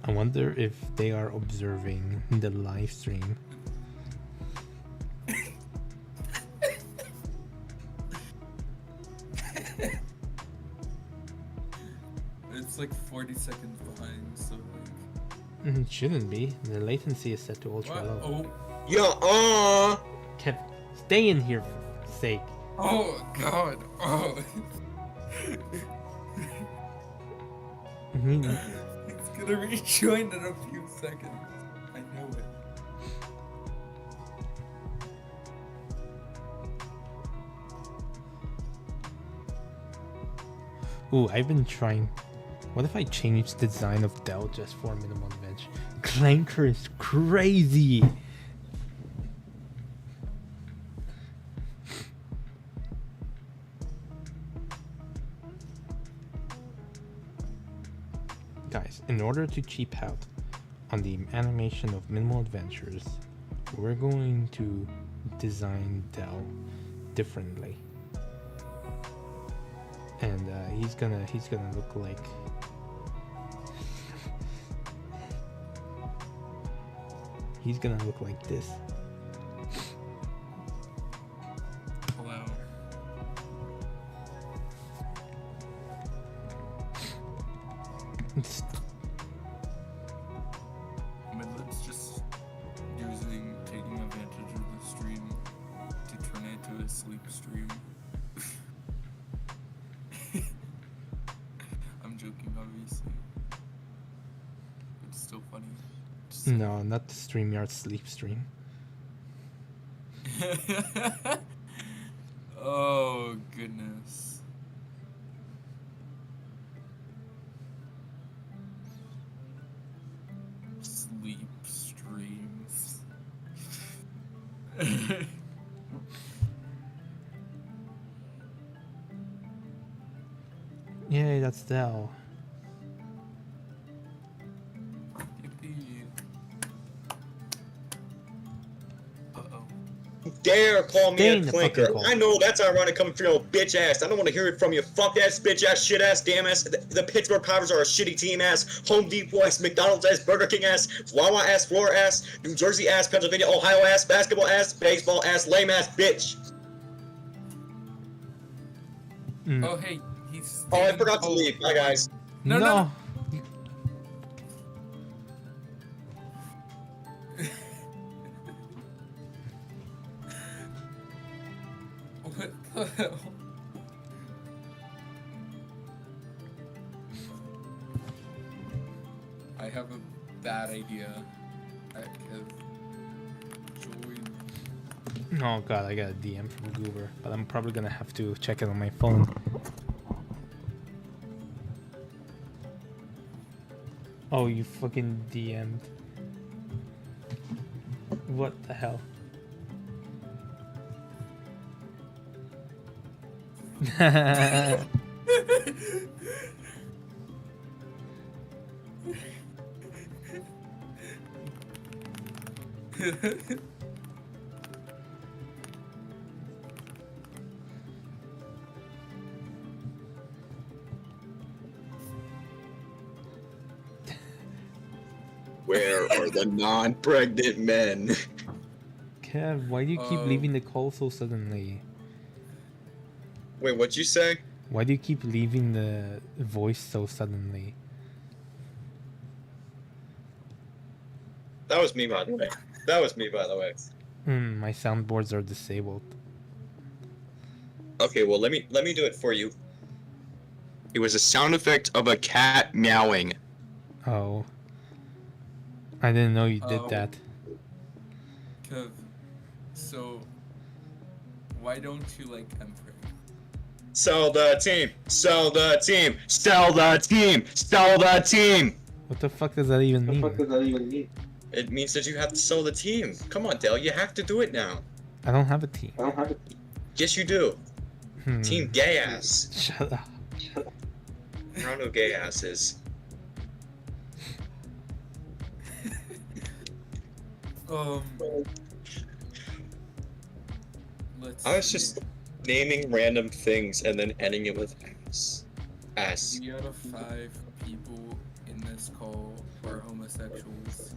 I wonder if they are observing the live stream. It's like 40 seconds behind, so like. It shouldn't be. The latency is set to ultra What? low. Oh. Kev, stay in here for sake. Oh god. Oh. It's gonna rejoin in a few seconds. I know it. Ooh, I've been trying. What if I change the design of Dell just for minimum edge? Clanker is crazy. Guys, in order to cheap out on the animation of Minimal Adventures, we're going to design Dell differently. and he's gonna look like. He's gonna look like this. Wow. It's, Midland's just taking advantage of the stream to turn it into a sleep stream. I'm joking, obviously. It's still funny. no, not the StreamYard sleep stream. Oh, goodness. Sleep streams. Yay, that's Dell. Yippee. Uh-oh. Dare call me Stay a in the clinker. fucking call. I know that's ironic coming from your old bitch ass. I don't want to hear it from you fuck ass, bitch ass, shit ass, damn ass. The Pittsburgh Pirates are a shitty team ass, Home Depot ass, McDonald's ass, Burger King ass, Wawa ass, Floor ass, New Jersey ass, Pennsylvania, Ohio ass, basketball ass, baseball ass, lame ass, bitch. Oh, hey, he's. Oh, I staying forgot to cold. leave. Bye, guys. No, no. What the hell? I have a bad idea. Oh god, I got a DM from Goober, but I'm probably gonna have to check it on my phone. Oh, you fucking DM'd. What the hell? Where are the non-pregnant men? Kev, why do you keep Oh. leaving the call so suddenly? Wait, what'd you say? Why do you keep leaving the voice so suddenly? That was me, by the way. That was me, by the way. My soundboards are disabled. Okay, well, let me do it for you. It was a sound effect of a cat meowing. Oh. I didn't know you did Oh. that. Kev, so why don't you like Emperor? Sell the team! Sell the team! Sell the team! Sell the team! What the fuck does that even mean? It means that you have to sell the team. Come on, Dale, you have to do it now. I don't have a team. Yes, you do. Hmm. Team gay ass. Shut up. I don't know who gay ass is. Let's I was see. just naming random things and then ending it with ass. Ass. 3 out of 5 people in this call are homosexuals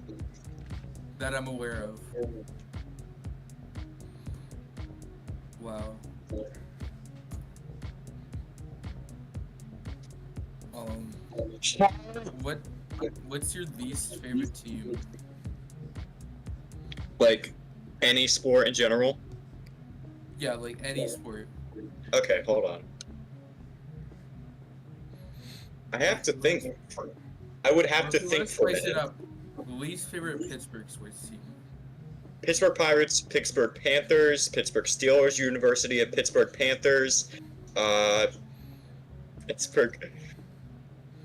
that I'm aware of. Wow. What's your least favorite team? Like, any sport in general? Yeah, like any sport. Okay, hold on. I have to think. I would have to Okay, think let's for a spice it minute. up. Least favorite Pittsburgh sports team. Pittsburgh Pirates, Pittsburgh Panthers, Pittsburgh Steelers, University of Pittsburgh Panthers,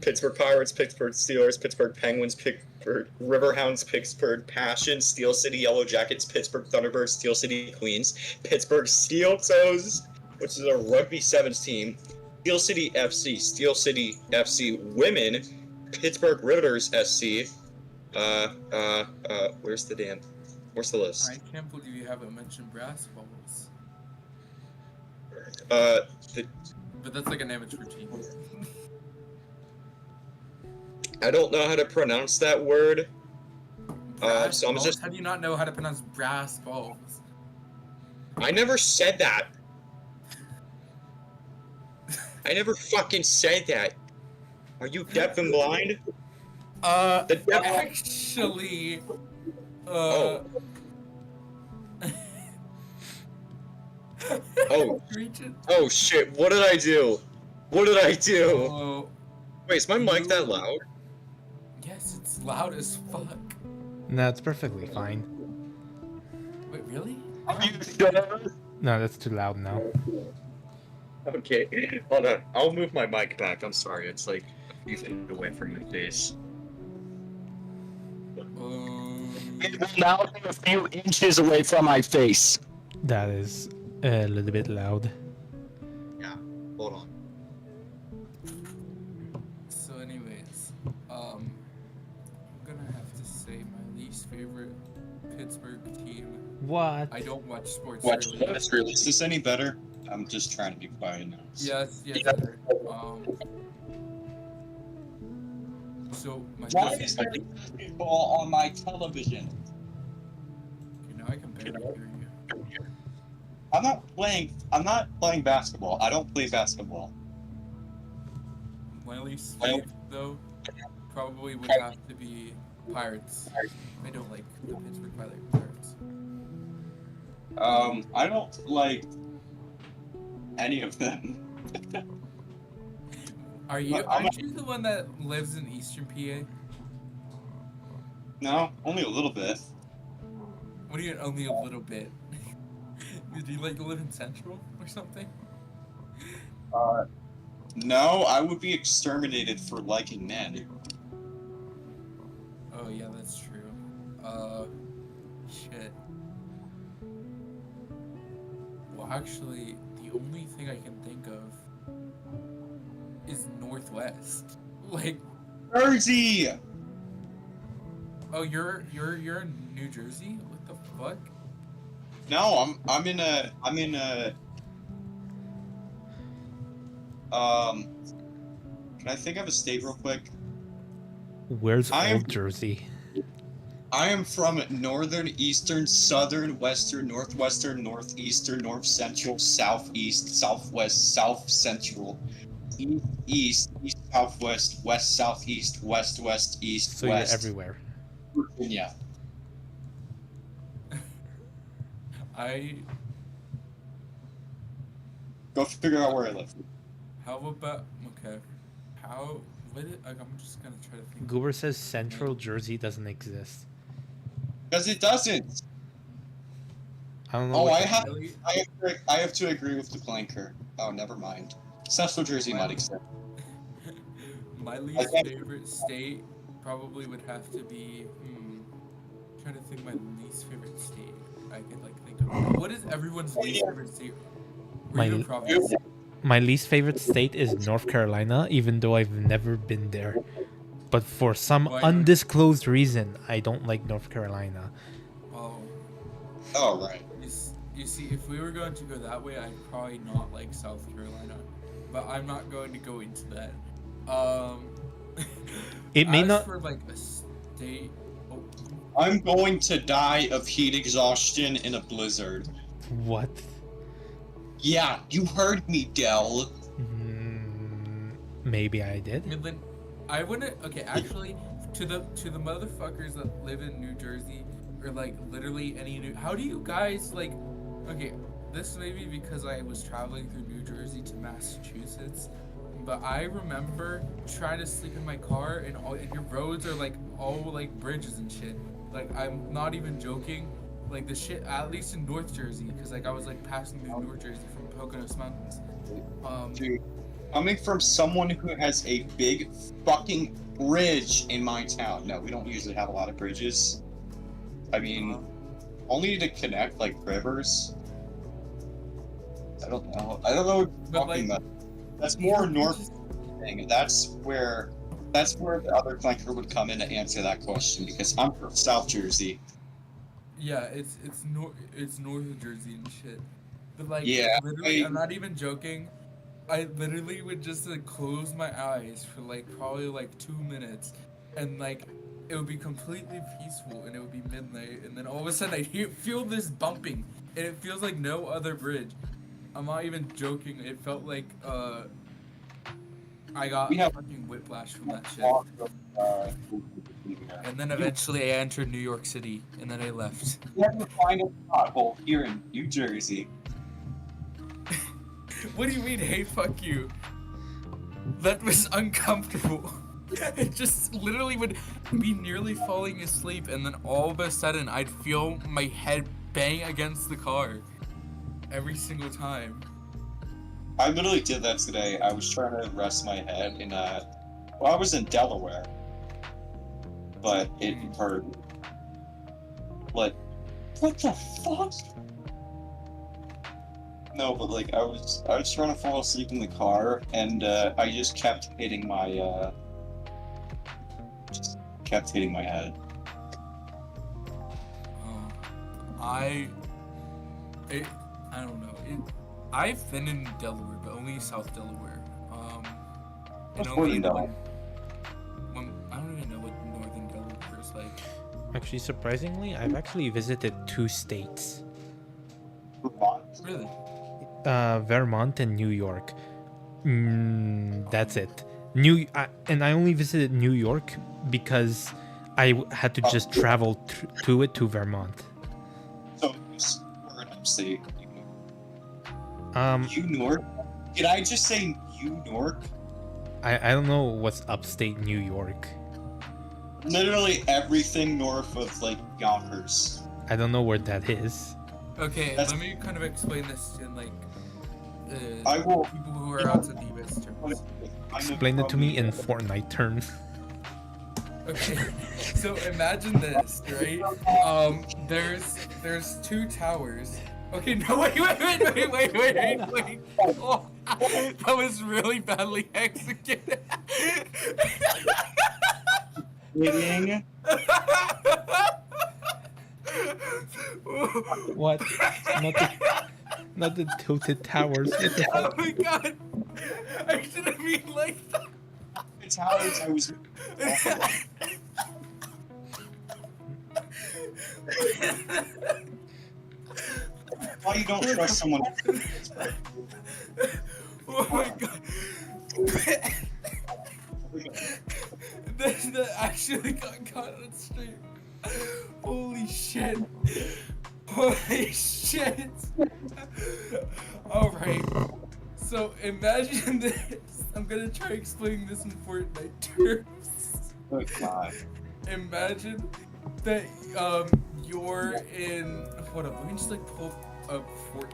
Pittsburgh Pirates, Pittsburgh Steelers, Pittsburgh Penguins, Pittsburgh Riverhounds, Pittsburgh Passion, Steel City Yellow Jackets, Pittsburgh Thunderbirds, Steel City Queens, Pittsburgh Steel Toes, which is a rugby sevens team, Steel City FC Women, Pittsburgh Riveters SC, where's the list? I can't believe you haven't mentioned brass balls. But that's like an amateur team. I don't know how to pronounce that word. Brass So I'm balls? just. How do you not know how to pronounce brass balls? I never said that. I never fucking said that. Are you deaf and blind? The deaf. Actually, Oh. Oh. Region? Oh shit! What did I do? What did I do? Oh, Wait, is my mic that loud? yes, it's loud as fuck. No, it's perfectly fine. Wait, really? No, that's too loud now. Okay, hold on. I'll move my mic back. I'm sorry. It's like a few feet away from my face. It will now be a few inches away from my face. That is a little bit loud. Yeah. Hold on. So, anyways, I'm gonna have to say my least favorite Pittsburgh team. What? I don't watch sports. Watch really. this. Is this any better? I'm just trying to be quiet now. Yes, better. So my Why least is there favorite- basketball on my television? You know, I can barely hear you. I'm not playing basketball. I don't play basketball. My least favorite, though, probably would have to be Pirates. I don't like the Pittsburgh Pirates. I don't like any of them. Aren't you the one that lives in Eastern PA? No, only a little bit. What do you mean, only a little bit? Do you like live in Central or something? No, I would be exterminated for liking men. Oh yeah, that's true. Shit. Well, actually, the only thing I can think of is Northwest. Like, Jersey. oh, you're in New Jersey? What the fuck? No, I'm in a can I think of a state real quick? Where's I am- Old Jersey? I am from northern, eastern, southern, western, northwestern, northeastern, north central, southeast, southwest, south central, east, east southwest, west southeast, west west, east So west. you're everywhere. Virginia. Go figure out where I live. How about, okay. I'm just gonna try to think. Goober says Central Jersey doesn't exist. Because it doesn't. I don't know. Oh, what I the- have, Really? I have to agree with the clanker. Oh, never mind. Central Jersey might exist. My least think- favorite state probably would have to be. Trying to think of my least favorite state. I could like think of. What is everyone's least favorite state? My- Regional province. My least favorite state is North Carolina, even though I've never been there. But for some Why not? undisclosed reason, I don't like North Carolina. Oh, Oh, right. you see, if we were going to go that way, I'd probably not like South Carolina. But I'm not going to go into that. It may as not. for like a state. Oh, I'm going to die of heat exhaustion in a blizzard. What? Yeah, you heard me, Dell. Maybe I did. Midland. I wouldn't. Okay, actually, to the motherfuckers that live in New Jersey or like literally any new. How do you guys like? Okay, this may be because I was traveling through New Jersey to Massachusetts, but I remember trying to sleep in my car and your roads are like all like bridges and shit. Like I'm not even joking. Like the shit, at least in North Jersey, because like I was like passing through North Jersey from Poconos Mountains. Dude, coming from someone who has a big fucking bridge in my town. No, we don't usually have a lot of bridges. I mean, only to connect like rivers. I don't know. I don't know what you're But, talking like, about. That's more north thing. That's where the other flanker would come in to answer that question because I'm from South Jersey. Yeah, it's north of Jersey and shit. But like, Yeah, literally, I'm not even joking. I literally would just like close my eyes for like probably like 2 minutes, and like it would be completely peaceful, and it would be midnight, and then all of a sudden I feel this bumping, and it feels like no other bridge. I'm not even joking. It felt like I got We have- fucking whiplash from that shit. Uh, And then eventually I entered New York City, and then I left. You have to find a pothole here in New Jersey. What do you mean, hey, fuck you? That was uncomfortable. It just literally would be nearly falling asleep, and then all of a sudden I'd feel my head bang against the car. Every single time. I literally did that today. I was trying to rest my head in I was in Delaware. But it hurt. Like, what the fuck? No, but like I was trying to fall asleep in the car, and I just kept hitting my head. I don't know. I've been in Delaware, but only South Delaware. And What's only Northern Delaware? I don't even know what Northern Delaware is like. Actually, surprisingly, I've actually visited 2 states. Vermont. Really? Vermont and New York. That's it. And I only visited New York because I had to just travel to Vermont. So we're in upstate. Um, New York? Did I just say New York? I don't know what's upstate New York. Literally everything north of like Yonkers. I don't know where that is. Okay, That's- let me kind of explain this in like I will people who are outside the US terms. Explain it to me in Fortnite terms. Okay, so imagine this, right? There's 2 towers. Okay, no, wait. Oh, that was really badly executed. Kidding? What? Not the tilted towers. What the Oh fuck? my god! I didn't mean like that. The towers I was. Why you don't trust someone? Oh my god! that actually got caught on stream. Holy shit! Holy shit! Alright, so imagine this. I'm gonna try explaining this in Fortnite terms. Oh God. Imagine that you're in. Hold up, let me just like pull up Fort.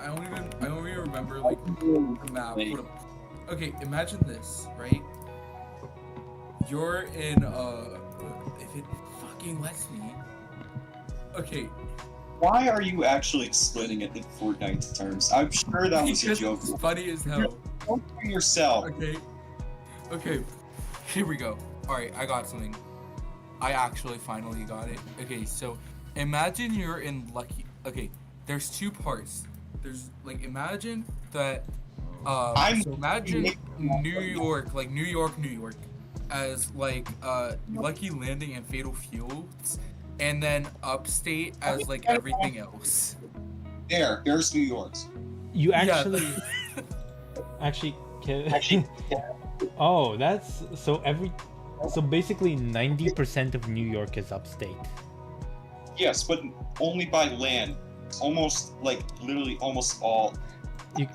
I don't even remember like the map. Hold up. Okay, imagine this, right? You're in if it fucking lets me. Okay. Why are you actually explaining it in Fortnite terms? I'm sure that was a Because joke. it's funny as hell. Don't for yourself. Okay. Here we go. Alright, I got something. I actually finally got it. Okay, so imagine you're in Lucky. Okay, there's 2 parts. There's like imagine that so imagine New York, like New York, as like Lucky Landing and Fatal Fields, and then upstate as like everything else. There's New York. You Yeah. actually oh, that's so basically 90% of New York is upstate. Yes, but only by land. Almost like literally almost all.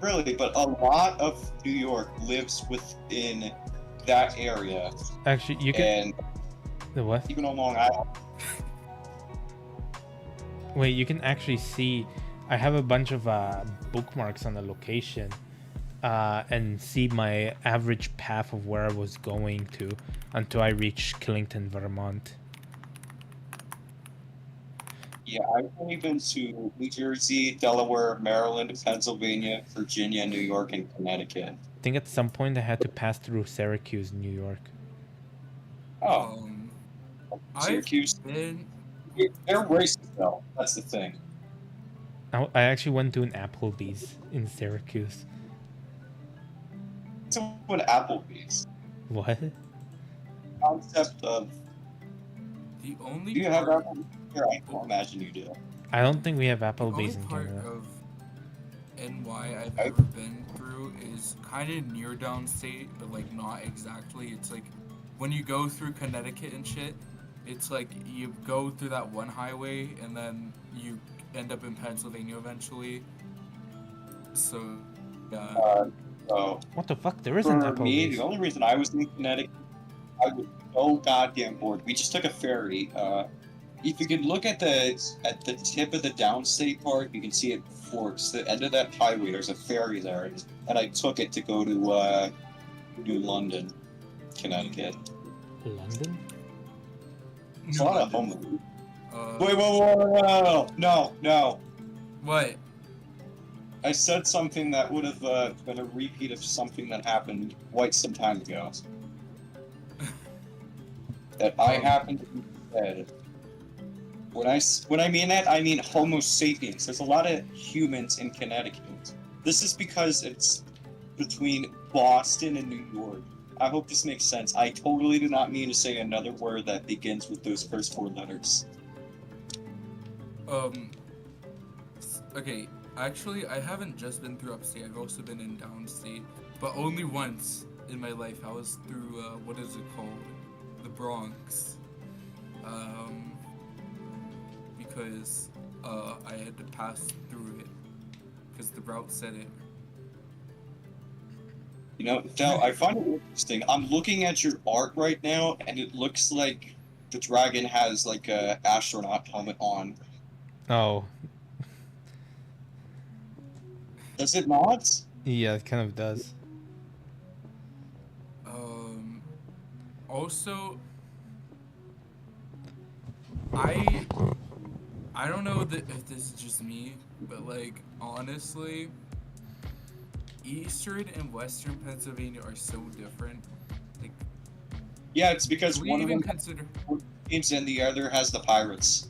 Really, but a lot of New York lives within that area. Actually, you can. And The what? even on Long Island. Wait, you can actually see. I have a bunch of bookmarks on the location, and see my average path of where I was going to until I reached Killington, Vermont. Yeah, I've only been to New Jersey, Delaware, Maryland, Pennsylvania, Virginia, New York, and Connecticut. I think at some point I had to pass through Syracuse, New York. Oh, Syracuse. Been They're racist though. That's the thing. I actually went to an Applebee's in Syracuse. what Applebee's. What? Concept of The only do you have part, Applebee's here? I don't imagine you do. I don't think we have the Applebee's only in part Canada. of NY I've I- ever been through is kind of near downstate, but like not exactly. It's like when you go through Connecticut and shit, it's like you go through that one highway and then you end up in Pennsylvania eventually. So, yeah. So What the fuck? There isn't for me, Applebee's. the only reason I was in Connecticut, I was so goddamn bored. We just took a ferry. If you could look at the tip of the downstate part, you can see it forks. The end of that highway, there's a ferry there, and I took it to go to New London, Connecticut. London? It's a lot of homeless. Uh, Wait, whoa, no. What? I said something that would have been a repeat of something that happened quite some time ago. That I happened to be said. When I mean that, I mean Homo sapiens. There's a lot of humans in Connecticut. This is because it's between Boston and New York. I hope this makes sense. I totally do not mean to say another word that begins with those first 4 letters. Okay, actually, I haven't just been through upstate, I've also been in downstate, but only once in my life. I was through, what is it called? The Bronx. Because, I had to pass through it, because the route said it. You know, Del, I find it interesting. I'm looking at your art right now, and it looks like the dragon has like a astronaut helmet on. Oh, Does it not? yeah, it kind of does. Also, I don't know if this is just me, but like honestly, Eastern and Western Pennsylvania are so different. Like, Yeah, it's because do we one of even them consider? teams and the other has the pirates.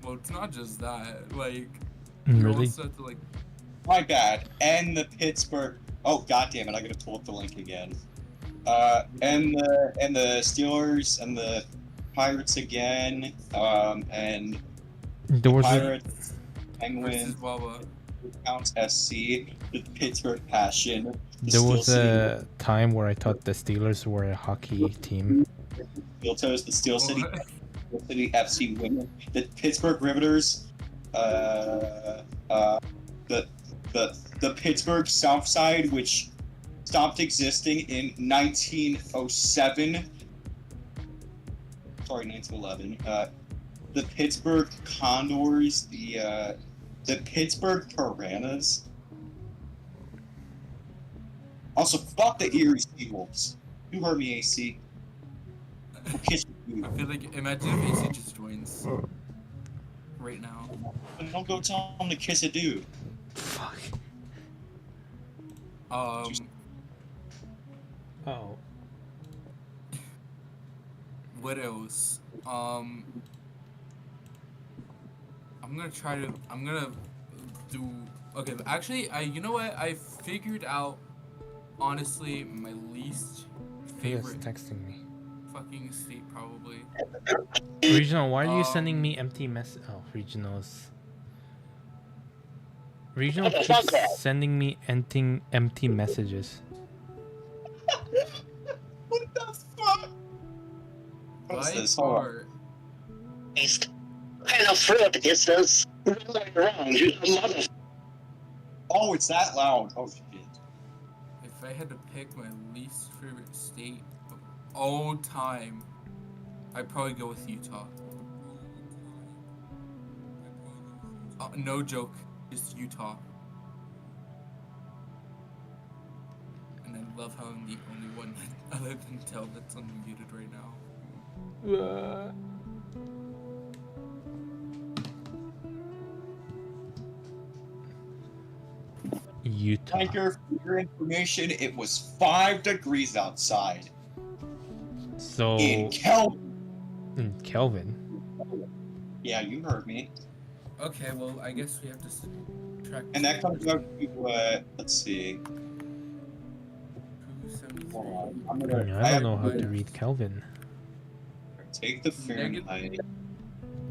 Well, it's not just that. Like, you Really? also have to like. My bad. And the Pittsburgh. Oh goddamn it! I gotta pull up the link again. And the Steelers and the Pirates again. And There was a, Pirates, Versus Penguins, Wawa. Counts SC, the Pittsburgh Passion. The there was Steel City a time where I thought the Steelers were a hockey team. Steel Toes, the Steel City, What? Steel City FC Women, the Pittsburgh Riveters, the Pittsburgh South Side, which stopped existing in 1907. Sorry, 1911. The Pittsburgh Condors, the Pittsburgh Piranhas. Also, fuck the Erie Seawolves. You heard me, AC. We'll kiss you. I feel like imagine if AC just joins right now. Don't go tell him to kiss a dude. Fuck. Um, Oh. what else? I'm gonna do. Okay, actually, you know what? I figured out. Honestly, my least He is favorite texting me. fucking state probably. Regional, why are you sending Um, me empty mess? Oh, regionals. Regional keeps sending me empty messages. What the fuck? What's By this? Hold on. far, What kind of fruit is this? Really wrong, you mother. Oh, it's that loud. Oh shit. if I had to pick my least favorite state of all time, I'd probably go with Utah. No joke, just Utah. And I love how I'm the only one other than Tel that's unmuted right now. Utah. Thank you for your information. It was 5 degrees outside. So In Kelvin. in Kelvin. Yeah, you heard me. Okay, well, I guess we have to track. And that comes out to, let's see. I'm I gonna. don't know how to read Kelvin. Take the Fahrenheit.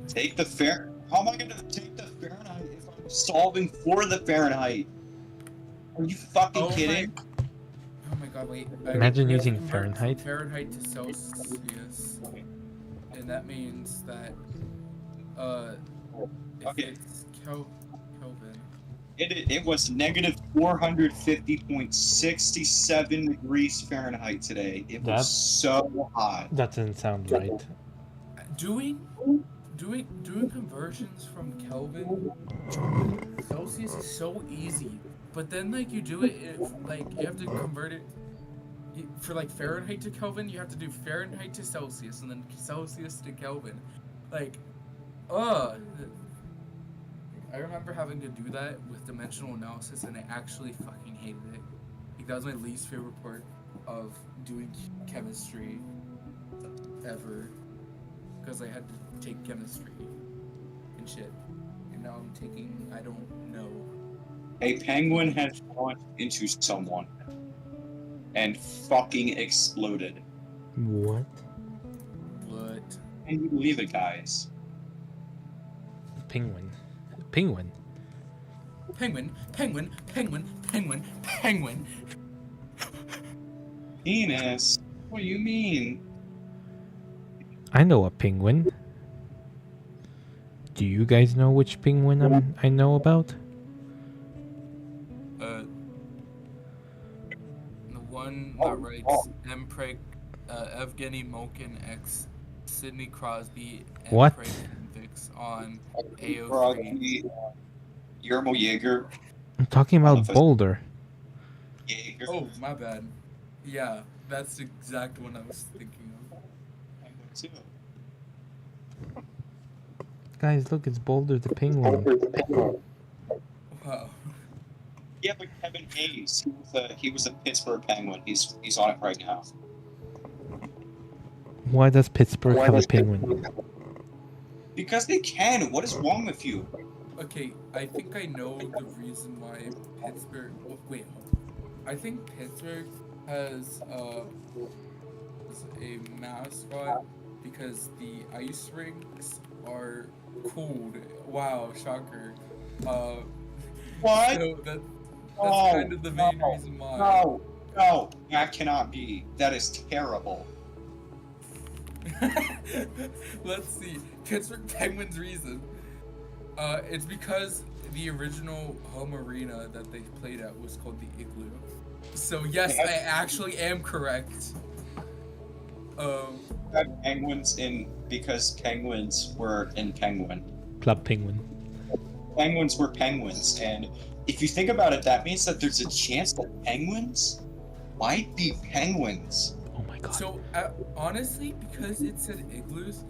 Take the Fair. How am I gonna take the Fahrenheit if I'm solving for the Fahrenheit? Are you fucking kidding? Oh my god, wait. Imagine we have to using convert Fahrenheit. from Fahrenheit to Celsius. And that means that, if Okay. it's Kelvin. It was negative 450.67 degrees Fahrenheit today. It was That's- so hot. That doesn't sound right. Doing conversions from Kelvin to Celsius is so easy, but then like you do it, like you have to convert it for like Fahrenheit to Kelvin. You have to do Fahrenheit to Celsius and then Celsius to Kelvin. Like, I remember having to do that with dimensional analysis, and I actually fucking hated it. Like, that was my least favorite part of doing chemistry ever. Because I had to take chemistry and shit. And now I'm taking, I don't know. A penguin had fallen into someone and fucking exploded. What? What? Can you believe it, guys? Penguin. Penguin. Penguin. Penis? What do you mean? I know a penguin. Do you guys know which penguin I know about? The one that writes Evgeny Mokin X Sidney Crosby and What? Craig Hendricks on AO3. Crosby, Yermo Jaeger. I'm talking about Boulder. Jaeger. Oh, my bad. Yeah, that's the exact one I was thinking of. Penguin too. Guys, look, it's Boulder the penguin. Wow. Yeah, but Kevin Hayes, he was a Pittsburgh Penguin. He's on it right now. Why does Pittsburgh have a penguin? Because they can. What is wrong with you? Okay, I think I know the reason why Pittsburgh. Wait, I think Pittsburgh has a mascot because the ice rinks are cold. Wow, shocker. What? So that's kind of the main reason why. No, that cannot be. That is terrible. Let's see. Pittsburgh Penguins reason. It's because the original home arena that they played at was called the Igloo. So yes, I actually am correct. Penguins in because penguins were in Penguin. Club Penguin. Penguins were penguins, and if you think about it, that means that there's a chance that penguins might be penguins. Oh my god. So honestly, because it said Igloos,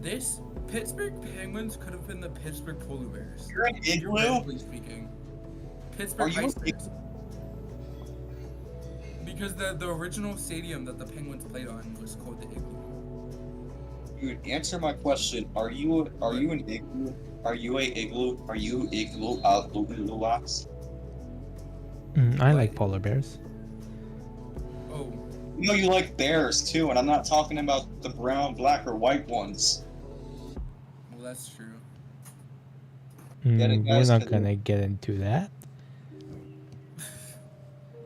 this Pittsburgh Penguins could have been the Pittsburgh Polar Bears. You're an igloo? Theoretically speaking. Pittsburgh Are you Ice Bears. Because the original stadium that the Penguins played on was called the Igloo. Dude, answer my question. Are you an igloo? Are you a igloo? Are you igloo? I like polar bears. Oh, You know you like bears too, and I'm not talking about the brown, black, or white ones. well, that's true. Get it, We're guys, not 'cause- gonna get into that.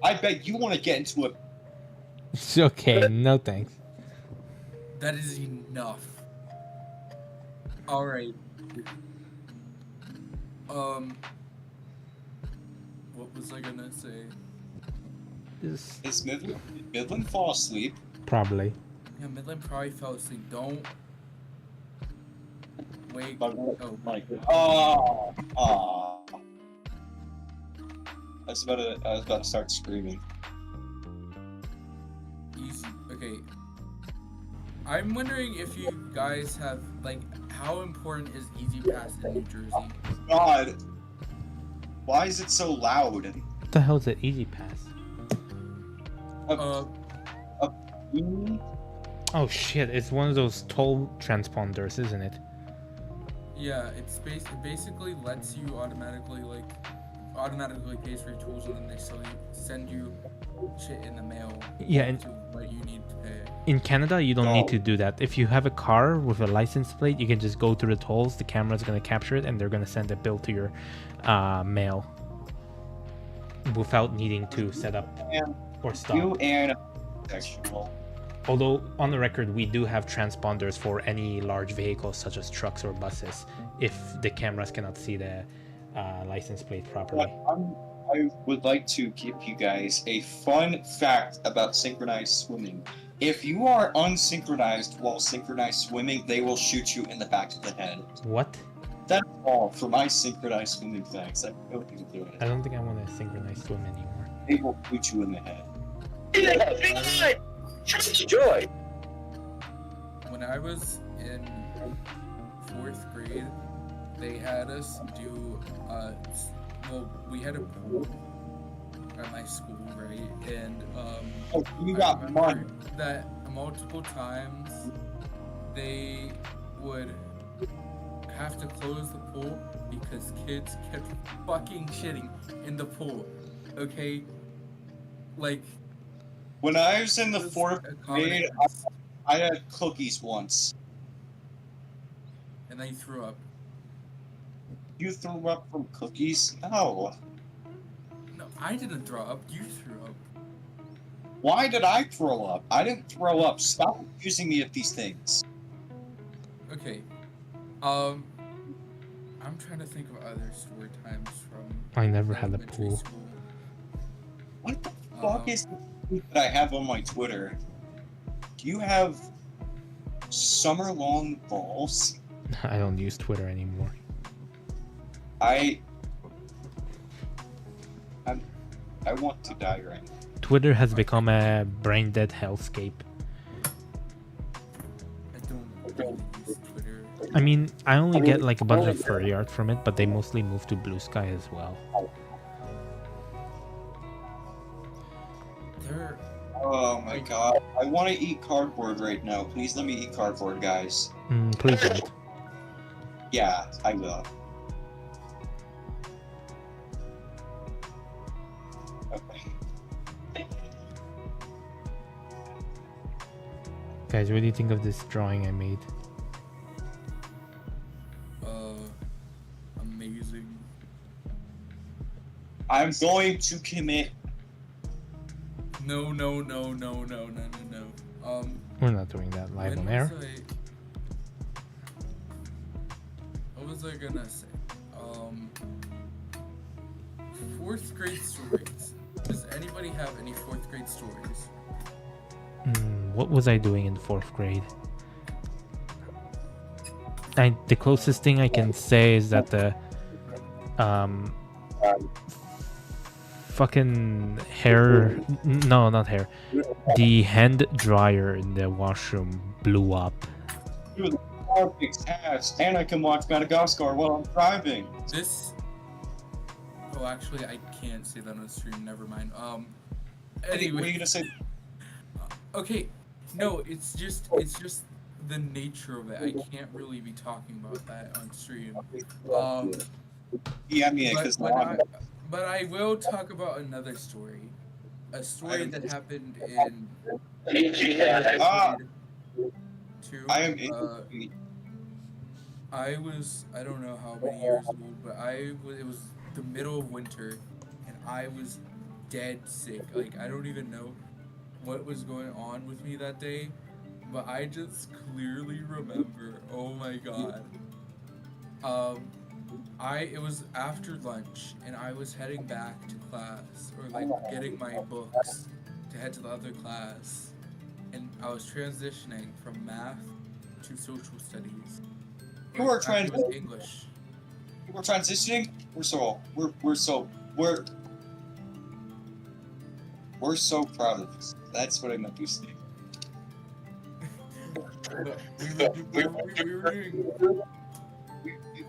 I bet you want to get into it. It's okay, no thanks. That is enough. Alright. What was I gonna say? Just Did Midland fall asleep? probably. Yeah, Midland probably fell asleep. Don't wake. But- Oh, Oh. I was about to start screaming. easy. Okay. I'm wondering if you guys have like how important is Easy Pass in New Jersey? God, why is it so loud? What the hell is an easy pass? Oh shit, it's one of those toll transponders, isn't it? Yeah, it basically lets you automatically pays for your tools, and then they send you shit in the mail. Yeah, and to what you need to pay. in Canada, you don't need No. to do that. If you have a car with a license plate, you can just go through the tolls. The camera's gonna capture it, and they're gonna send a bill to your mail without needing to set up And or stop. you and sexual. Although on the record, we do have transponders for any large vehicles such as trucks or buses if the cameras cannot see the license plate properly. I would like to give you guys a fun fact about synchronized swimming. If you are unsynchronized while synchronized swimming, they will shoot you in the back of the head. What? That's all for my synchronized swimming facts. I hope you do I it. don't think I want to synchronize swim anymore. They will shoot you in the head. Joy. When I was in 4th grade, they had us do, well, we had a pool at my school, right? And, Oh, you I got remember money. that multiple times they would have to close the pool because kids kept fucking shitting in the pool. Okay? Like, When I was in the it was 4th a common grade, occurrence. I had cookies once. And then you threw up. You threw up from cookies? No. No, I didn't throw up. You threw up. Why did I throw up? I didn't throw up. Stop accusing me of these things. Okay. I'm trying to think of other story times from I never had a elementary pool. school. What the fuck is the tweet that I have on my Twitter? Do you have summer long balls? I don't use Twitter anymore. I want to die right now. Twitter has become a brain dead hellscape. I don't really use Twitter. I mean, I only get like a bunch of furry art from it, but they mostly move to Blue Sky as well. There, Oh my god. I want to eat cardboard right now. Please let me eat cardboard, guys. Please don't. Yeah, I will. Okay. Guys, what do you think of this drawing I made? amazing. I'm going to commit. No. We're not doing that live on when air. What was I gonna say? 4th grade stories. Does anybody have any 4th grade stories? What was I doing in 4th grade? The closest thing I can say is that the fucking hair, no, not hair, the hand dryer in the washroom blew up. Fix hats, and I can watch Madagascar while I'm driving. This. Oh, actually, I can't say that on stream. Never mind. What are you Anyway. gonna say? Okay. No, it's just the nature of it. I can't really be talking about that on stream. Yeah, me, because But I will talk about another story. A story that happened in Ah. two. I am I don't know how many years old, but it was the middle of winter, and I was dead sick. Like, I don't even know what was going on with me that day, but I just clearly remember, oh my god. It was after lunch, and I was heading back to class, or like getting my books to head to the other class, and I was transitioning from math to social studies. You were Actually, it was English. we're transitioning. We're so proud of this. That's what I meant to say.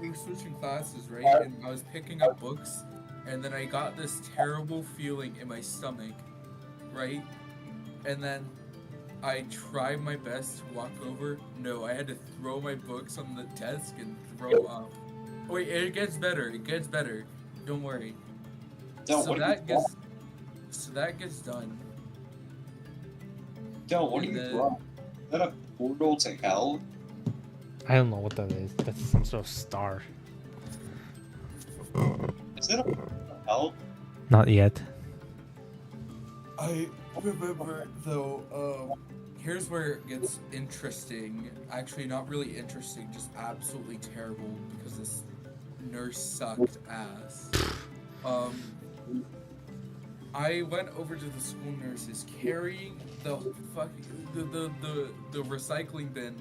We were switching classes, right? And I was picking up books, and then I got this terrible feeling in my stomach, right? And then I tried my best to walk over. No, I had to throw my books on the desk and throw up. Wait, it gets better. It gets better. Don't worry. No, So what that gets So that gets done. Del, what are And you then- drawing? Is that a portal to hell? I don't know what that is. That's some sort of star. Is it a portal to hell? Not yet. I remember though, here's where it gets interesting. Actually, not really interesting, just absolutely terrible because this nurse sucked ass. I went over to the school nurses carrying the the recycling bin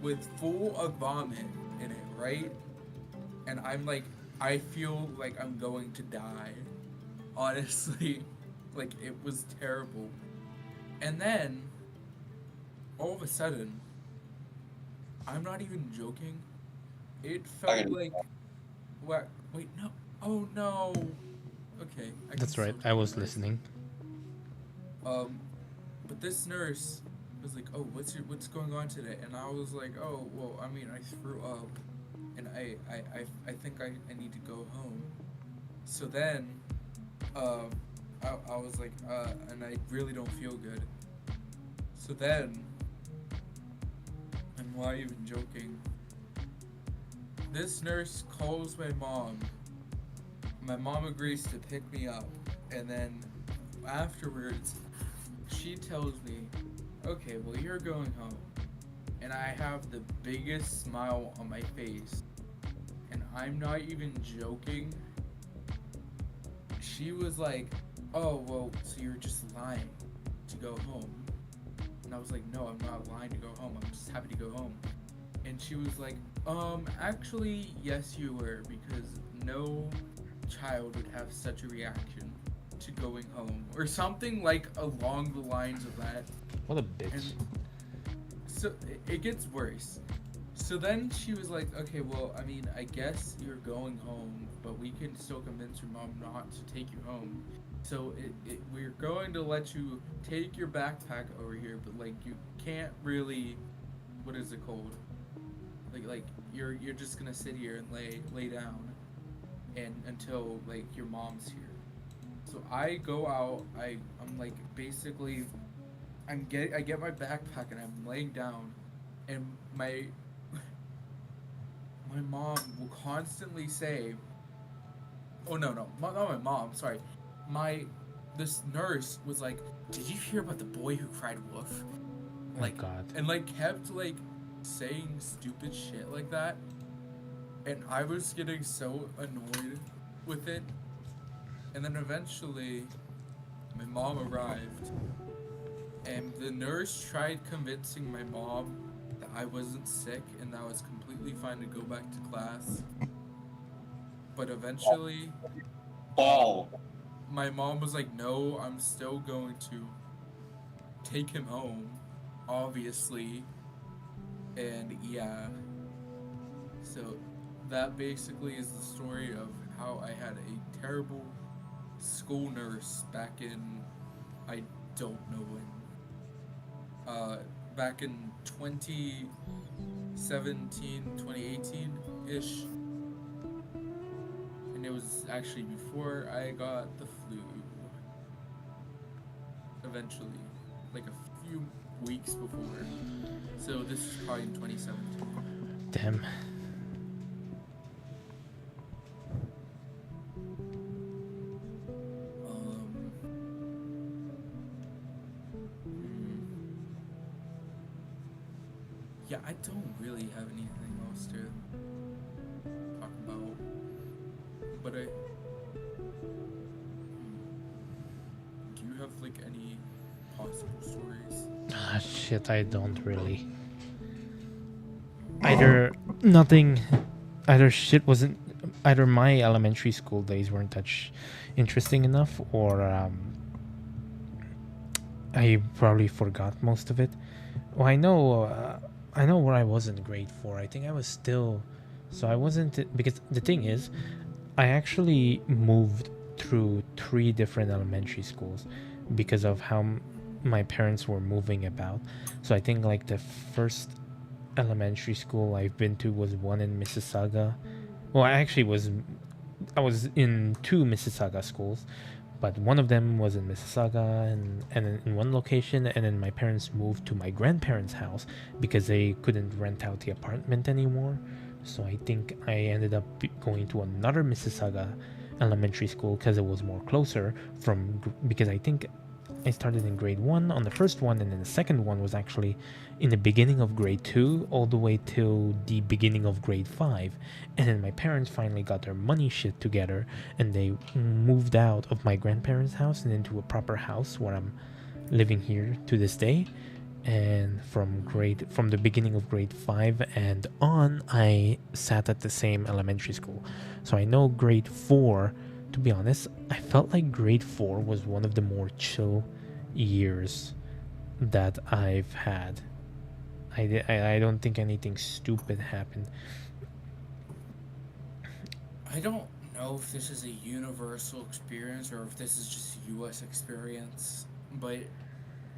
with full of vomit in it, right? And I'm like, I feel like I'm going to die. Honestly, like it was terrible. And then all of a sudden, I'm not even joking. It felt Okay. like what? Wait, no. Oh no. Okay. I That's can right. still I was do this. listening. But this nurse was like, "Oh, what's going on today?" And I was like, "Oh, well, I mean, I threw up, and I think I need to go home." So then, I was like, and I really don't feel good. So then, I'm not even joking. This nurse calls my mom. My mom agrees to pick me up, and then afterwards, she tells me, "Okay, well, you're going home." And I have the biggest smile on my face, and I'm not even joking. She was like, "Oh, well, so you're just lying to go home." And I was like, "No, I'm not lying to go home. I'm just happy to go home." And she was like, actually, yes, you were, because no child would have such a reaction to going home," or something like along the lines of that. What a bitch. And so it gets worse. So then she was like, "Okay, well, I mean, I guess you're going home, but we can still convince your mom not to take you home. So we're going to let you take your backpack over here, but like you can't really, what is it called? Like you're just gonna sit here and lay down, and until like your mom's here." So I go out. I'm like basically, I get my backpack and I'm laying down, and my mom will constantly say, "Oh no, not my mom. Sorry, this nurse was like, 'Did you hear about the boy who cried wolf?' Like, oh God. and like kept like saying stupid shit like that, and I was getting so annoyed with it. And then eventually, my mom arrived, and the nurse tried convincing my mom that I wasn't sick and that I was completely fine to go back to class. But eventually, Oh, my mom was like, "No, I'm still going to take him home, obviously." And yeah, so that basically is the story of how I had a terrible school nurse back in, I don't know when, back in 2017, 2018-ish. And it was actually before I got the flu. Eventually, like a few weeks before. So this is probably in 2017. Damn. Yeah, I don't really have anything else to talk about. But do you have like any possible stories? Ah, shit, I don't really. Either nothing, either shit wasn't, either my elementary school days weren't that interesting enough, or I probably forgot most of it. Well, I know where I was in grade 4. I think I was still, so I wasn't, because the thing is, I actually moved through 3 different elementary schools because of how my parents were moving about. So I think like the first elementary school I've been to was one in Mississauga. Well, I was in 2 Mississauga schools, but one of them was in Mississauga and in one location, and then my parents moved to my grandparents' house because they couldn't rent out the apartment anymore. So I think I ended up going to another Mississauga elementary school because it was more closer because I think I started in grade 1 on the first one, and then the second one was actually in the beginning of grade 2 all the way till the beginning of grade 5. And then my parents finally got their money shit together and they moved out of my grandparents' house and into a proper house where I'm living here to this day. And from the beginning of grade 5 and on, I sat at the same elementary school. So I know grade 4, to be honest, I felt like grade 4 was one of the more chill years that I've had. I don't think anything stupid happened. I don't know if this is a universal experience or if this is just a US experience, but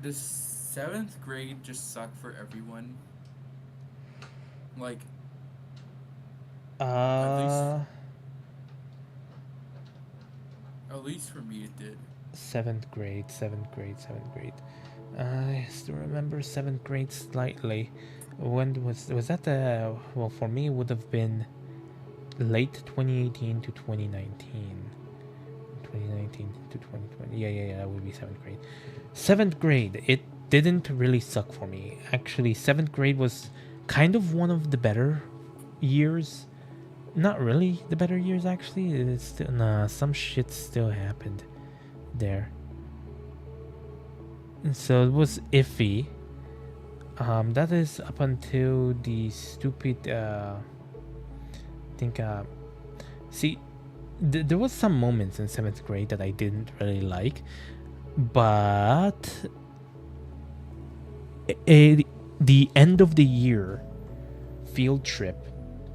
the 7th grade just sucked for everyone. Like, at least for me it did. 7th grade. I still remember 7th grade slightly. When was that? Well, for me, it would have been late 2018 to 2019. 2019 to 2020. Yeah, that would be 7th grade. 7th grade, it didn't really suck for me. Actually, 7th grade was kind of one of the better years. Not really the better years, actually. It's still, some shit still happened there. And so it was iffy. That is up until the stupid, there was some moments in 7th grade that I didn't really like, but the end of the year field trip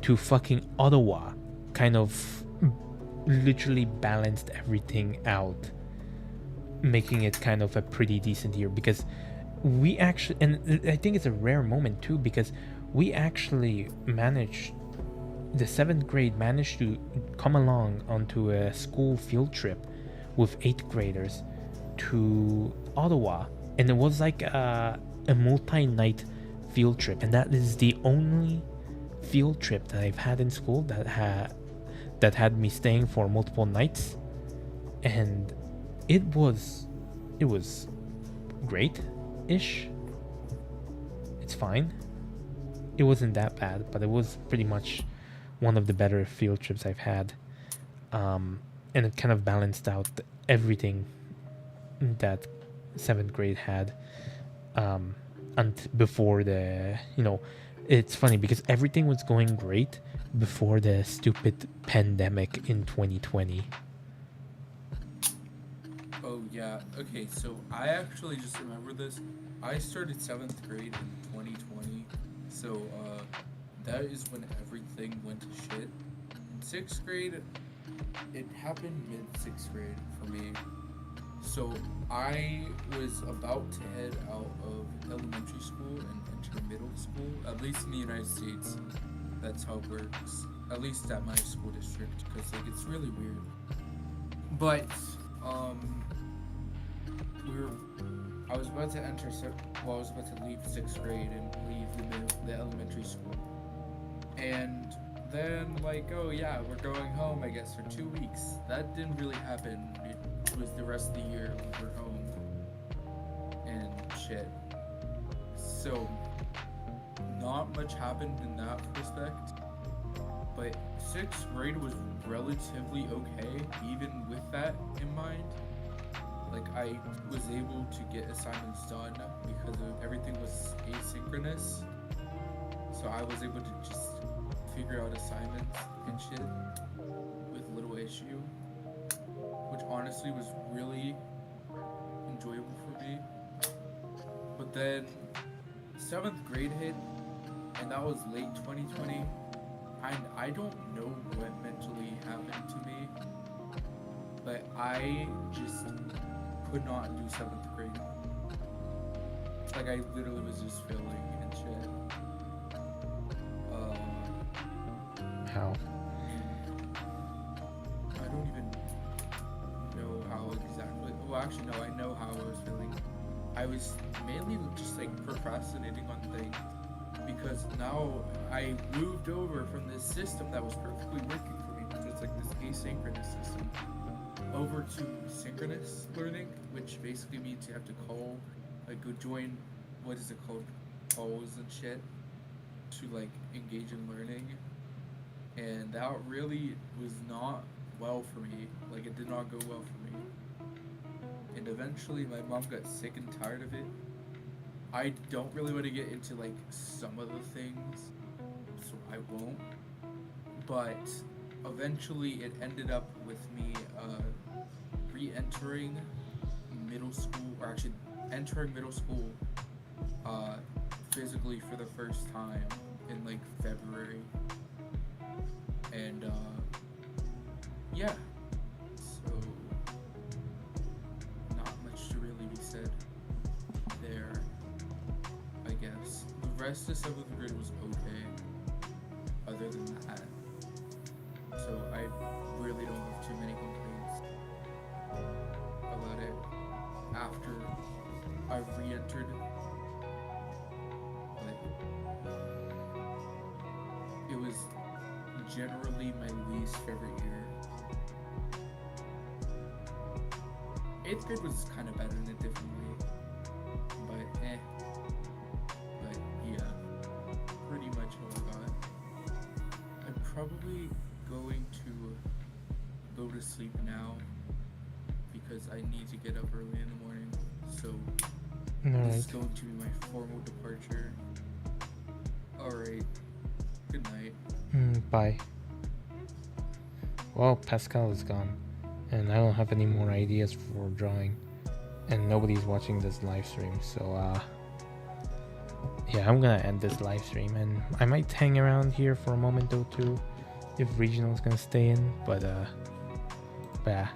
to fucking Ottawa kind of literally balanced everything out, making it kind of a pretty decent year, because we actually, and I think it's a rare moment too, because we actually managed, the 7th grade managed to come along onto a school field trip with 8th graders to Ottawa, and it was like a multi-night field trip, and that is the only field trip that I've had in school that had me staying for multiple nights, and it was great-ish. It's fine. It wasn't that bad, but it was pretty much one of the better field trips I've had, and it kind of balanced out everything that 7th grade had, and before it's funny because everything was going great before the stupid pandemic in 2020. Oh yeah, okay, so I actually just remember this. I started 7th grade in 2020, so that is when everything went to shit. In 6th grade, it happened mid-6th grade for me. So I was about to head out of elementary school and enter middle school, at least in the United States. That's how it works, at least at my school district, because like it's really weird. But I was about to leave 6th grade and leave the elementary school, and then like, oh yeah, we're going home, I guess, for 2 weeks. That didn't really happen. It was the rest of the year we were home and shit. So not much happened in that respect, but 6th grade was relatively okay, even with that in mind. Like, I was able to get assignments done because everything was asynchronous, so I was able to just figure out assignments and shit with little issue, which honestly was really enjoyable for me. But then 7th grade hit, and that was late 2020, and I don't know what mentally happened to me, but I just could not do 7th grade. Like, I literally was just failing and shit. How? I don't even know how exactly actually, no, I know how I was feeling. I was mainly just like procrastinating on things because now I moved over from this system that was perfectly working for me, which was like this asynchronous system, over to synchronous learning, which basically means you have to call, like, go join, what is it called, calls and shit, to like engage in learning, and that really was not well for me. Like, it did not go well for me. And eventually my mom got sick and tired of it. I don't really want to get into like some of the things, so I won't. But eventually it ended up with me re-entering middle school, or actually entering middle school physically for the first time in like February. And yeah. So not much to really be said there, I guess. The rest of 7th grade was okay, other than that. So I really don't have too many complaints about it. After I re-entered, but it was generally my least favorite year. 8th grade was kind of better in a different way, but But yeah, pretty much all I got. I'm probably going to go to sleep now because I need to get up early in the morning. So this is going to be my formal departure. Alright, good night. Bye. Well, Pascal is gone, and I don't have any more ideas for drawing, and nobody's watching this live stream, so yeah, I'm gonna end this live stream, and I might hang around here for a moment or two if Regional's gonna stay in, but yeah.